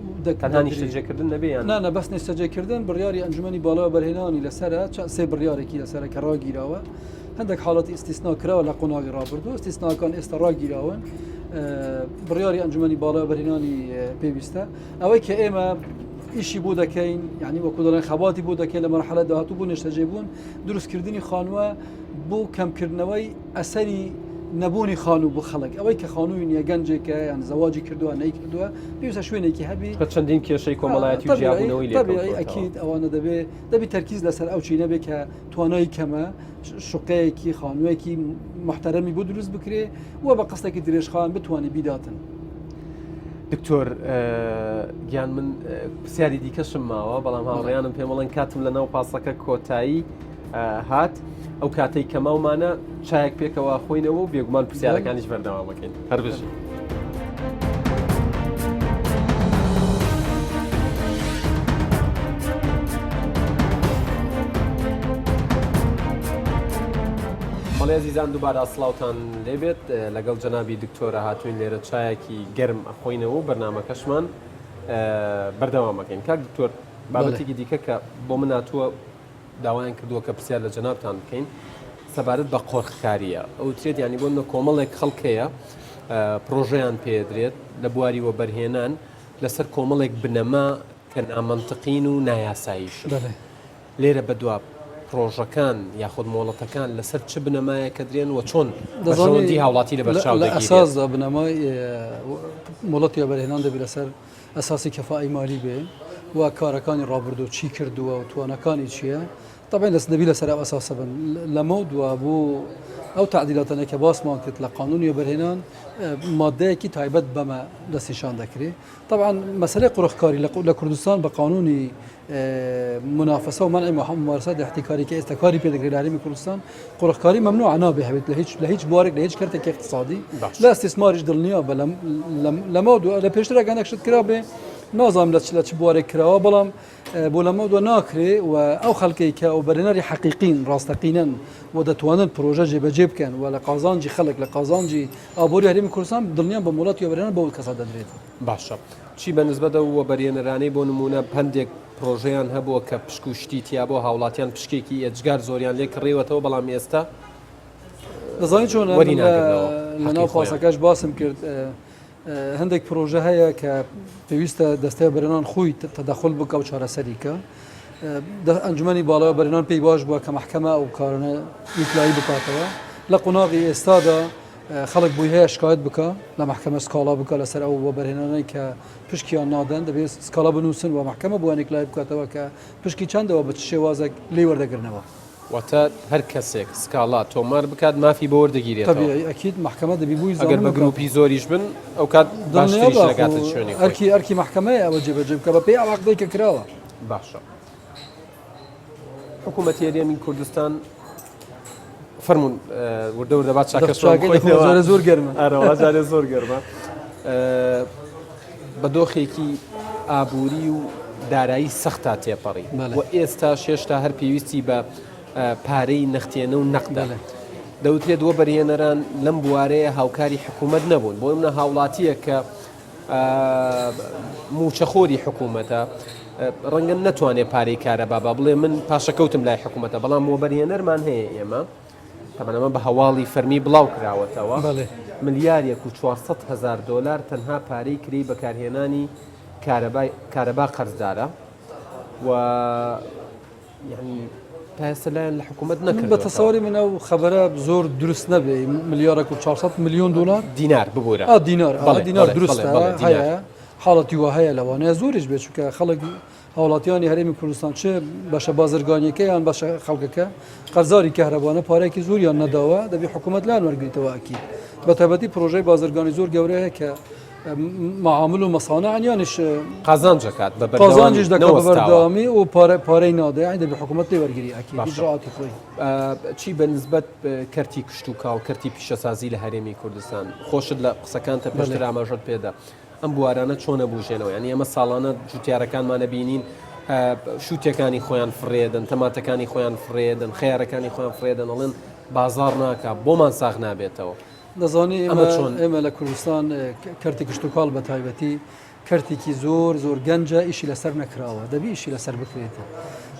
تەنها نیشتەجێکردن نەبێ یان نانە بەس نیشتەجێکردن بڕیاری ئەنجومەنی باڵا بەرهێنانی لەسرە سێ بڕیارێکی لەسرە کە ڕاگیراوە هەندێک حاڵەتی ئیستیسنا کراوە لە قۆناغی ڕابردوو ئیستیسناکان ئێستا ڕاگیراون بڕیاری ئەنجومەنی باڵا بەرهێنانی پێویستە ئەوەی کە ئێمە ئیشی بۆ دەکەین یعنی وەکو دەڵێن خەباتی بۆ دەکەین لە مەرحەلە داهاتوو بۆ نیشتەجێبوون دروستکردنی خانووە بۆ کەمکردنەوەی ئەسەری نەبوونی خانوو بۆ خەڵک ئەوەی کە خانووی نیە گەنجێکە یان زەواجی کردووە نەیکردووە پێویستە شوێنێکی هەبی چەندین کێشەی کۆمەڵایەتی و جیابوونەوەی لێ ئەکید ئەوانە دەبێت تەرکیز لەسەر ئەو چینە بێت کە توانایی کەمە شوقەیەکی خانوویەکی محتەرەمی بۆ دروست بکرێ و بە قەستێکی درێژخان بتوانێت بیداتن. دکتۆر گیان من پرسیاری دیکەشم ماوە بەڵام هاوڕێیانم پێم وڵێن کاتم لە ناو پاسەکە کۆتایی هات ئەو کاتەی کەماومانە چایەک پێکەوە خۆینەوە و بێگومان پرسیارەکانیش بەردەوا بکەین هەر بژین. عزیزان دووبارە ئەسڵاوتان لێبێت لەگەڵ جەنابی دکتۆرە هاتوین لێرە چایەکی گەرم ئەخۆینەوە بەرنامەکەشمان بەردەوامەکەین کاک دکتۆر بابەتێکی دیکە کە بۆ من هاتووە داوایان کردووە کە پرسیار لە جەنابتان بکەین سەبارەت بە قۆرخکاریە ئەو ترێت ینی بۆ کۆمەڵێک خەڵکەیە پرۆژەیان پێدرێت لە بواری وەبەرهێنان لەسەر کۆمەڵێک بنەما کە نامەنتقین و نایاساییش لێرە بەدواب پرۆژەکان یاخود مۆڵەتەکان لەسەر چ بنەمایە کە درێن و چۆن دەزانیتی هاوڵاتی لە بەرچاو دەگیرێت ئەساسدا بنەمای مۆڵەتی وەبەرهێنان دەبێت لەسەر ئەساسی کەفائی مالی بێ و کارەکانی ڕابردوو چی کردووە و توانەکانی چییە طبعا دەبی لەسەر ئەو ئەساسە بن لەمە دووە بوو ئەو تعدیلاتانە کە باسمان کرد لە قانونی وەبەرهێنان مادەیەکی تایبەت بەمە دەستیشان دەکرێت طبعا مەسەلەی قورخکاری لە کوردستان بە قانونی منافسە و منع ممارسات احتکاری کە ئێستا کاری پێدەگرێت لە هەرێمی کوردستان قورخکاری مەمنوع نابێ هەبێت لە هیچ بوارێک لە هیچ کەرتێکی اقتصادی لە استثماریش دڵنیا بە لەمە دووە لە پێشتر ئەگەندێک کرا بێ نازانم لە چ بوارێک کراوە بەڵام بۆ لەمە دووە ناکرێ و ئەو خەڵکەی کە ئەو بەرهێنەری حەقیقین ڕاستەقینەن و دەتوانن پرۆژە جێبەجێ بکەن و لە قازانجی خەڵک لە قازانجی ئابووری هەرێمی کوردستان دڵنیان بە وڵاتی وەبەرهێنان بەو کەسا دەدرێت. باشە چی بەنسبەتە وەبەرهێنەرانەی بۆ نمونە پندێک پرۆژەیان هەبووە کە پشکوشتی تیا بۆ هاوڵاتیان پشکێکی ئەجگار زۆریان لێ کڕێوەتەوە بەڵام ئێستا دەزانین چۆن لە ناو خۆسەکەش باسم کرد هەندێک پرۆژە هەیە کە پێویستە دەستەیە بەرهێنان خۆی تەدەخل بکە و چارەسەریکە ئەنجومەنی باڵەوە بەرهێنان پێی باش بووە کە محکەمە ئەو کارانە ئیتلایی بکاتەوە لە قۆناغی ئێستادا خەڵک بووی هەیە شکایەت بکە لە محکەمە سکاڵا بکە لەسەر ئەو بۆ بەرهێنانەی کە پشکیان نادەن دەبێت سکاڵا بنووسن و محکەمە بووە ئیتلایی بکاتەوە کە پشکی چەندەوە بە شێوازێک لێ وەردەگرنەوە واتە هەر کەسێک سکاڵا تۆمار بکات مافی بە وەردەگیرێت ئەکید محکەمە دەبی بووی ئەگەر بە گروپی زۆریش بن ئەو کات باشتریش لەگاتە شوێنی ئەرکی محکەمەیە ئەوە جێبەجێ بکە بە پێی ئاواقدەی کە کراوە باشە حکوومەتی هەرێمی کوردستان فەرمونون وردە بات چاکە زۆر گەرمە ئەرەوەجارێ زۆر گەرمە بە دۆخێکی ئابووری و دارایی سەختا تێپەڕی و ئێستا شێشتا هەر پێویستی بە پارەی نەختێنە و نەقدە دەوترێت وە بەرهێنەران لەم بوارەیە هاوکاری حکوومەت نەبوون بۆ منە هاوڵاتیە کە موچەخۆری حکوومەتە ڕەنگە نەتوانێت پارەی کارەبا بڵێ من پاشەکەوتم لای حکوومەتە بەڵام وە بەرهێنەرمان هەیە ئێمە تەمەنەمە بە هەواڵی فەرمی بڵاو کراوەتەوە ملیارێک و 400,000 دلار تەنها پارەی کری بەکارهێنانی کارەبا قەرزدارە و یعنی پاسە لایەن لە حکوومەت نەکرد بە تەسەوەری منە و خەبەرە زۆر دروست نەبێ ملیارێک و 400 میلیۆن دلار دینار ببوورە دینار دروستە هەیە حاڵەتی وە هەیە لەوانەیە زۆریش بێت چونکە خەڵک هاوڵاتیانی هەرێمی کوردستان چه بەشە بازرگانیەکە یان بەشە خەڵکەکە قەرزاری کەهرەبانە پارێکی زۆریان نەداوە دەبی حکوومەت لایەن وەرگریتەوە ئەکی بە تایبەتی پرۆژەی بازرگانی زۆر گەورەیە کە معامل و مەسانە ئەنیانش قازانجەکات قازانجیش دەکات بە بەردەوامی و پارەی نادە یعنی دەبی حکوومەت لێ وەرگری ئەکی ئیجراعاتی خۆی چی بە نسبەت کەرتی کشت و کاڵ کەرتی پیشەسازی لە هەرێمی کوردستان خۆشت لە قسەکانتە پێشتر ئاماژەت پێدا ئەم بوارانە چۆنە بوژێنەوە یعنی ئەمە ساڵانە جوتیارەکانمانە بینین شووتەکانی خۆیان فرێدن تەماتەکانی خۆیان فرێدن خێرەکانی خۆیان فرێدن ئەڵێن بازار ناکە بۆمان ساغ نابێتەوە دەزانی ئێمە لە کوردستان کەرتی کشت و کاڵ بە تایبەتی کەرتێکی زۆر گەنجە ئیشی لەسەر نەکراوە دەبی ئیشی لەسەر بکرێتە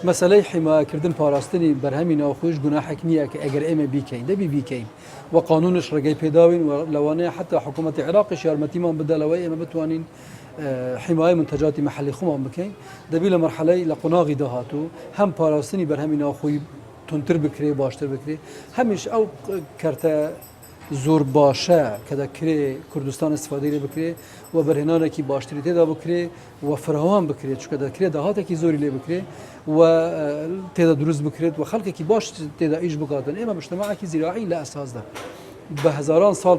مەسەلەی حیمایەکردن پاراستنی بەرهەمی ناوخۆش گوناحێک نییە کە ئەگەر ئێمە بیکەین دەبی بیکەین و قانونش ڕێگەی پێداوین و لەوانەیە حتا حکوومەتی عێراقیش یارمەتیمان بدەلەوەی ئێمە بتوانین حیمای منتەجاتی مەحەلی خۆمان بکەین دەبی لە مەرحەلەی لە قۆناغی داهاتوو هەم پاراستنی بەرهەمی ناوخۆی تونتر بکرێ باشتر بکرێ هەمیش ئەو کەرتە زۆر باشە کە دەکرێ کوردستان استفادەی لێ بکرێ و بەرهێنانێکی باشتری تێدا بکرێ و فراوان بکرێت چکە دەکرێت داهاتێکی زۆری لێ بکرێ و تێدا دروست بکرێت و خەڵکێکی باش تێدا ئیش بکاتن ئێمە مجتەمەعێکی زیراعی لە ئەساسدا بە هەزاران ساڵ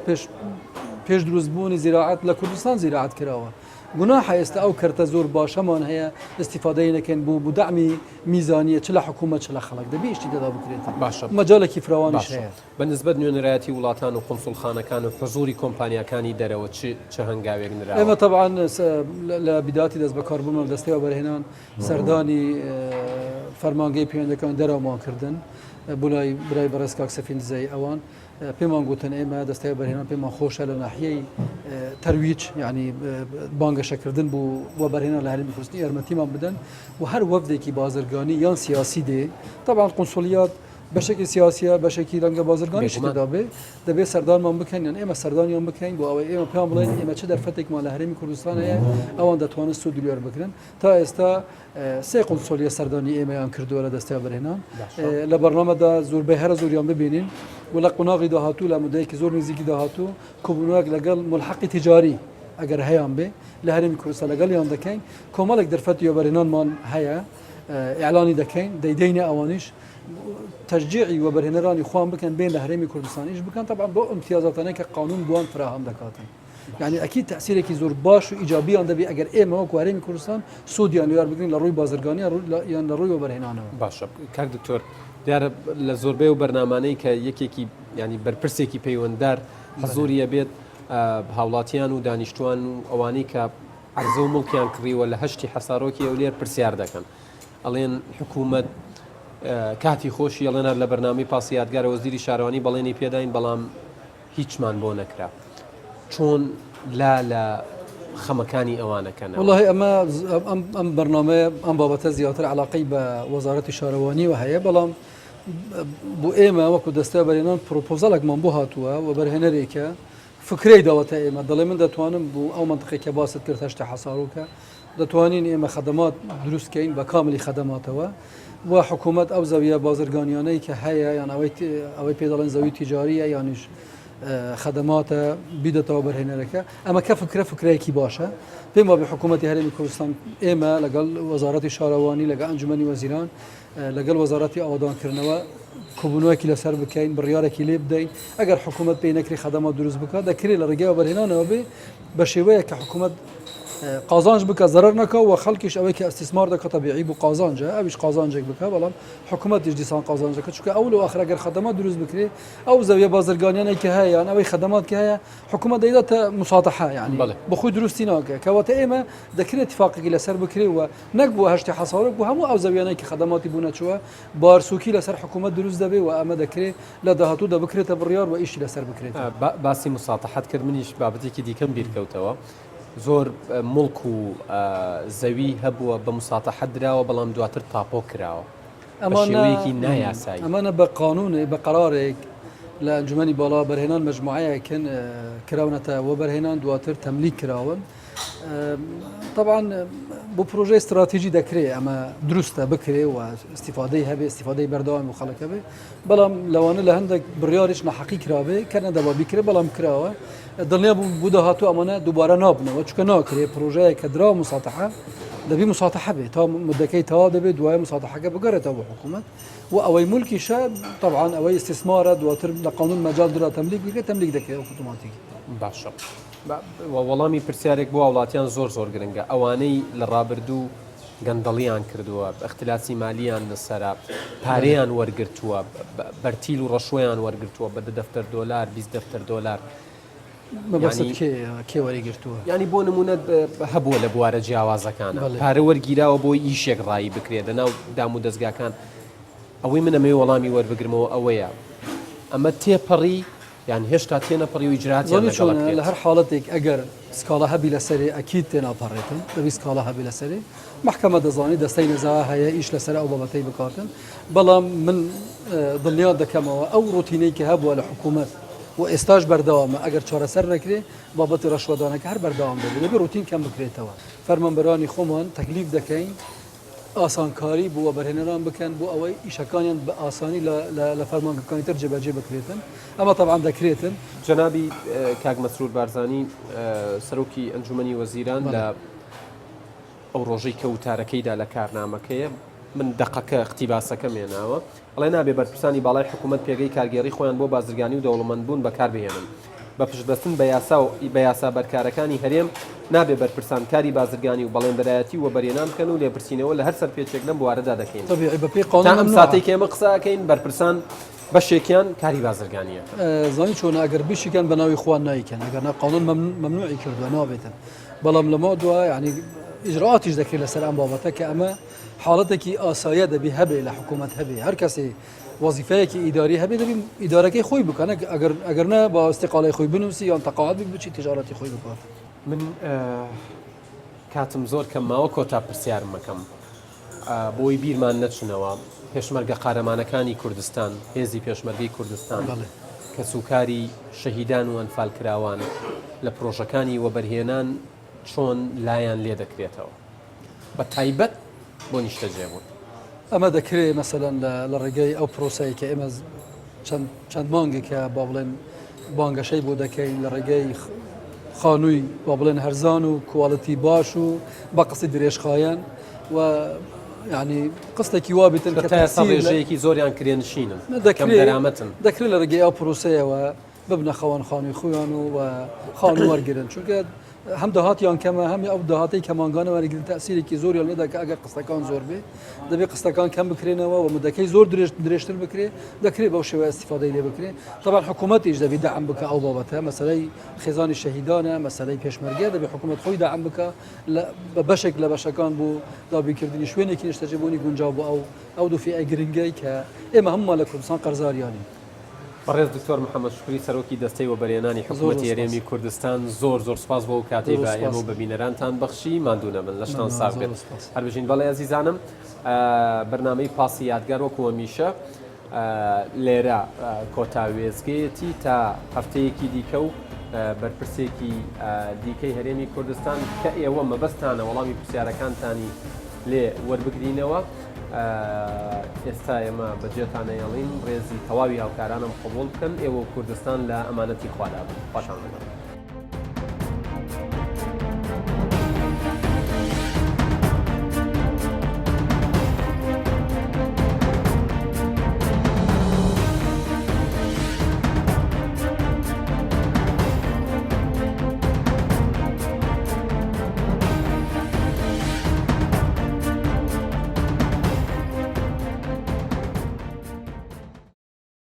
پێش دروست بوونی زیراعەت لە کوردستان زیراعەت کراوە گوناحە ئێستا ئەو کەرتە زۆر باشەمان هەیە استیفادەی نەکەن بوو دەعمی میزانیە چ لە حکوومەت چ لە خەڵک دەبی شتی تێدا بکرێت باشە مەجالێکی فراوانیش هەیە بە نسبەت نوێنەرایەتی وڵاتان و قونسوڵخانەکان و حزوری کۆمپانیەکانی دەرەوە چه هەنگاوێک نراوە ئێمە طبعاً لە بیداتی دەست بەکاربوون دەستەوە بەرهێنان سەردانی فەرمانگەی پەیوەندەکان دەرەوەمانکردن بۆ لای برای بەڕێز کاک سەفین دزەی ئەوان پێمان گوتن ئێمە دەستای بەرهێنان پێمان خۆشە لە ناحیەی تەرویج ینی بانگەشەکردن بوو وە بەرهێنان لە هەرێمی کوردستان یارمەتیمان بدەن و هەر وەفدێکی بازرگانی یان سیاسی دێ طبعاً قونسولیات بەشێکی سیاسیە بەشێکی ڕەنگە بازرگانی شتدا بێ دەبێت سەردانمان بکەین یان ئێمە سەردانیان بکەین بۆ ئەوەی ئێمە پێیان بڵێن ئێمە چه دەرفەتێکمان لە هەرێمی کوردستان هەیە ئەوان دەتوانن سوود لێوەر بگرن تا ئێستا سێ قونسولیە سەردانی ئێمەیان کردووە لە دەستای بەرهێنان لە بەرنامەدا زۆربەی هەرە زۆریان ببینین و لە قۆناغی داهاتوو لە مودەیەکی زۆر نزیکی داهاتوو کۆبوونەوەک لەگەڵ ملحەقی تیجاری ئەگەر هەیان بێ لە هەرێمی کوردستان لەگەڵیان دەکەین کۆمەڵێک دەرفەتی بەرهێنانمان هەیە ئیعلانی دەکەین دەیدەینە ئەوانیش تشجيعي وبرهنراني خوان بكن بين الهرمي كردستان ايش بكن طبعا بو امتيازاتنا كقانون بوان فراهم دكاتن يعني اكيد تاثيرك زور باش وايجابي عند بي اگر ايما وكو هرمي كردستان سوديان يار بكن لروي بازرگاني يعني لروي وبرهنانه باش كاك دكتور دیار لە زۆربەی و بەرنامانەی کە یەکێکی ینی بەرپرسێکی پەیوەنددار حزوریە بێت هاوڵاتیان و دانیشتوان و ئەوانەی کە عەرزە و مڵکیان کڕیوە لە هەشتی حەسارۆکی ئەولێر پرسیار دەکەن ئەڵێن حکوومەت کاتی خۆشی ئەڵێنەر لە بەرنامی پاسیادگارە وەزیری شارەوانی بەڵێنی پێداین بەڵام هیچمان بۆ نەکرا چۆن لە خەمەکانی ئەوانەکەن والله ئەمە ئەم بەرنامەیە ئەم بابەتە زیاتر علاقەی بە وەزارەتی شارەوانی و هەیە بەڵام بۆ ئێمە وەکو دەستە بەرهێنان پرۆپۆزەڵێکمان بۆ هاتووە و بەرهێنەرێکە فکرەی داوەتە ئێمە دەڵێ من دەتوانم بوو ئەو منطقی کە باست کرد هەشتا حەساڕووکە دەتوانین ئێمە خەدەمات دروستکەین بە کاملی خەدەماتەوە و حکوومەت ئەو زەویە بازرگانیانەی کە هەیە یان ئەوەی پێ دەڵێن زەوی تیجاریە یانیش خەدەماتە بیدەتەوە بەرهێنەرەکە ئەمە کە فکرەیەکی باشە پێم وابێ حکوومەتی هەرێمی کوردستان ئێمە لەگەڵ وەزارەتی شارەوانی لەگەڵ ئەنجومەنی وەزیران لەگەڵ وەزارەتی ئاوادانکردنەوە کۆبوونەوەکی لەسەر بکەین بڕیارێکی لێ بدەین ئەگەر حکوومەت پێی نەکری خەدەمات دروست بکات دەکرێت لە ڕێگەیەوە بەرهێنانەوە بێ بە شێوەیە کە حکوومەت قازانج بکە زەرەر نەکە و خەڵکیش ئەوەی کە ئەستیسمار دەکە تەبیعی بوو قازانجە ئەویش قازانجێک بکە بەڵام حکوومەتیش دیسان قازانجەکە چونکە ئەو لە ئاخر ئەگەر خەدەمات دروست بکرێ ئەو زەویە بازرگانیانێک کە هەیە یان ئەوەی خەدەمات کە هەیە حکوومەت دەیداتە مساتەحە یعنی بەخۆی دروستی ناکە کەواتە ئێمە دەکرێت اتفاقێکی لەسەر بکرێ و نەک بووە هەشتی حەساڕۆک بوو هەموو ئەو زەویانەی کە خەدەماتی بوو نەچووە بارسووکی لەسەر حکوومەت دروست دەبێ و ئەمە دەکرێت لە داهاتوو دەبکرێتە بڕیار و ئیشی لەسەر بکرێت باسی مساتەحەت کرد منیش بابەتێکی دیکەم بیرکەوتەوە زۆر مڵک و زەوی هەبووە بە مساتەحەت درراوە بەڵام دواتر تاپۆ کراوە ئەمانەیەکی نایاسایی ئەمانە بە قانونێ بە قرارێک لە ئەنجومەنی باڵا بەرهێنان مەجموعەیەکن کراونەتەوە بەرهێنان دواتر تەملیک کراون طبعا بۆ پرۆژه استراتیژی دەکرێت ئەمە دروستە بکرێ و استیفادەی هەبێ استیفادەی بەردەوام و خەڵک هەبێ بەڵام لەوانە لە هەندێک بڕیاریش نەحەقی کرابێ کە نەدەبا بیکرێ بەڵام کراوە دڵنیا بوو داهاتوو ئەمانە دووبارە نابنەوە چونکە ناکرێ پرۆژەیە کە درا مساتەحە دەبی مساتەحە بێت تا مدەکەی تەواو دەبێت دوای مساتەحەکە بگەڕێتەوە بۆ حکوومەت و ئەوەی مولکیشە طبعا ئەوەی استثمارە دواتر لە قانون مەجال درا تەملیک بکرێت تەملیک دەکرێت ئۆتۆماتیکی باشە وەڵامی پرسیارێک بۆ وڵاتیان زۆر گرنگە ئەوانەی لە ڕابردوو گەندەڵیان کردووە ئەختلاسی مالیان لەسەرا پارەیان وەرگرتووە بەرتیل و ڕەشوەیان وەرگرتووە بە $10 $20 مەبەست کێ وەریگرتووە ینی بۆ نمونە هەبووە لە بوارە جیاوازەکانە پارە وەرگیراوە بۆی ئیشێک ڕایی بکرێت لەناو دام و دەستگاکان ئەوەی منەمەوێ وەڵامی وەربگرمەوە ئەوەیە ئەمە تێپەڕی یان هێشتا تێنەپەڕی و ئیجراتیان لە هەر حاڵەتێک ئەگەر سکاڵە هەبی لەسەرێ ئەکید تێناپەڕێتن دەبی سکاڵە هەبی لەسەرێ محکەمە دەزانی دەستەی نەزا هەیە ئیش لەسەر ئەو بابەتەی بکاتن بەڵام من دڵنیا دەکەمەوە ئەو ڕوتینەی کە هەبووە لە حکوومەت و ئێستاش بەردەوامە ئەگەر چارەسەر نەکرێ بابەتی ڕەشوەدانەکە هەر بەردەوام دەبێت دەبێت ڕوتین کەم بکرێتەوە فەرمانبەرانی خۆمان تەکلیف دەکەین ئاسانکاری بووە بەرهێنەران بکەن بۆ ئەوەی ئیشەکانیان بە ئاسانی لە فەرمانگەکانی تر جێبەجێ بکرێتن ئەمە طبعا دەکرێتن جەنابی کاک مەسرور بارزانی سەرۆکی ئەنجومەنی وەزیران لە ئەو ڕۆژەی کە وتارەکەیدا لە کارنامەکەیە من دقەکە اقتیباسەکە مێناوە ئەڵێ نابێ بەرپرسانی باڵای حکوومەت پێگەی کارگێڕی خۆیان بۆ بازرگانی و دەوڵەمەندبوون بەکاربهێنن بە پشتبەستن بە یاسا بەرکارەکانی هەرێم نابێ بەرپرسان کاری بازرگانی و بەڵێنبەرایەتی و بەرێنان بکەن و لێپرسینەوە لە هەر سەرپێچێک لەم بوارەدا دەکەین ئەم ساتێک ئێمە قساکەین بەرپرسان بەشێکیان کاری بازرگانیە زانی چۆن ئەگەر بیشیکەن بە ناوی خوان نایکەن ئەگەر قانون ممنوعی کردووە نابێتن بەڵام لەما دووە ینی ئیجراتیش دەکرێت لەسەر ئەم بابەتە کە ئەمە حاڵەتێکی ئاسایە دەبی هەبێ لە حکوومەت هەبێ هەر کەسێ وەزیفەیەکی ئیداری هەبێ دەبی ئیدارەکەی خۆی بکەنە ئەگەرنە بە ئەستیقاڵی خۆی بنووسی یان تەقاعد بچی تیجارەتی خۆی بکات من کاتم زۆر کەم ماوە کۆتا پرسیارم مەکەم بۆی بیرمان نەچنەوە پێشمەرگە قارەمانەکانی کوردستان هێزی پێشمەرگەی کوردستان کە سوکاری شەهیدان و ئەنفالکراوان لە پرۆژەکانی وەبەرهێنان چۆن لایەن لێ دەکرێتەوە بە تایبەت بۆ نیشتەجێبوون ئەمە دەکرێت مەسەلەن لە ڕێگەی ئەو پرۆسایی کە ئێمە چەند مانگێکە با بڵێن بانگەشەی بۆ دەکەین لە ڕێگەی خانووی با بڵێن هەرزان و کوواڵەتی باش و بە قسەی درێژخایەن و ینی قستێکی وابێتن کە ڕێژەیەکی زۆریان کرێنشینن دەرامەتن دەکرێت لە ڕێگەی ئەو پرۆسەیەوە ببنە خەوان خانووی خۆیان و خانوو وەرگرن چونکە هەم داهاتیان کەمە هەمی ئەو داهاتی کەمانگانە وەرگرن تەسیرێکی زۆریان لێدا کە ئەگەر قستەکان زۆر بێ دەبێت قستەکان کەم بکرێنەوە و مدەکەی زۆر درێژتر بکرێ دەکرێت بەو شێوە استیفادەی لێ بکرێ طبعا حکوومەتیش دەبێت دەعم بکە ئەو بابەتە مەسەلەی خێزانی شەهیدانە مەسەلەی پێشمەرگە دەبێت حکوومەت خۆی دەعم بکە بەشێک لە بەشەکان بۆ دابیکردنی شوێنێکی نیشتەجێبوونی گونجاو بۆ ئەو دوفی گرنگەی کە ئێمە هەمومان لە کوردستان قەرزاریانی بەڕێز دکتۆر محەممەد شکری سەرۆکی دەستەی وەبەرهێنانی حکوومەتی هەرێمی کوردستان زۆر سوپاس بۆ کاتی بە ئێمە و بەبینەرانتان بەخشی ماندوونە من لە شتان ساغ بێت هەربژین بەڵێ ئەزیزانم بەرنامەی پاسی یادگار وەکو هەمیشە لێرە کۆتا وێزگەیەتی تا هەفتەیەکی دیکە و بەرپرسێکی دیکەی هەرێمی کوردستان کە ئێوە مەبەستانە وەڵامی پرسیارەکانتانی لێ وەربگرینەوە. ئێستا ئێمە بەجێتانەیەڵین ڕێزی تەواوی هاوکارانم قبول بکەن ئێوە کوردستان لە ئەمانەتی خوادا بن. پاشان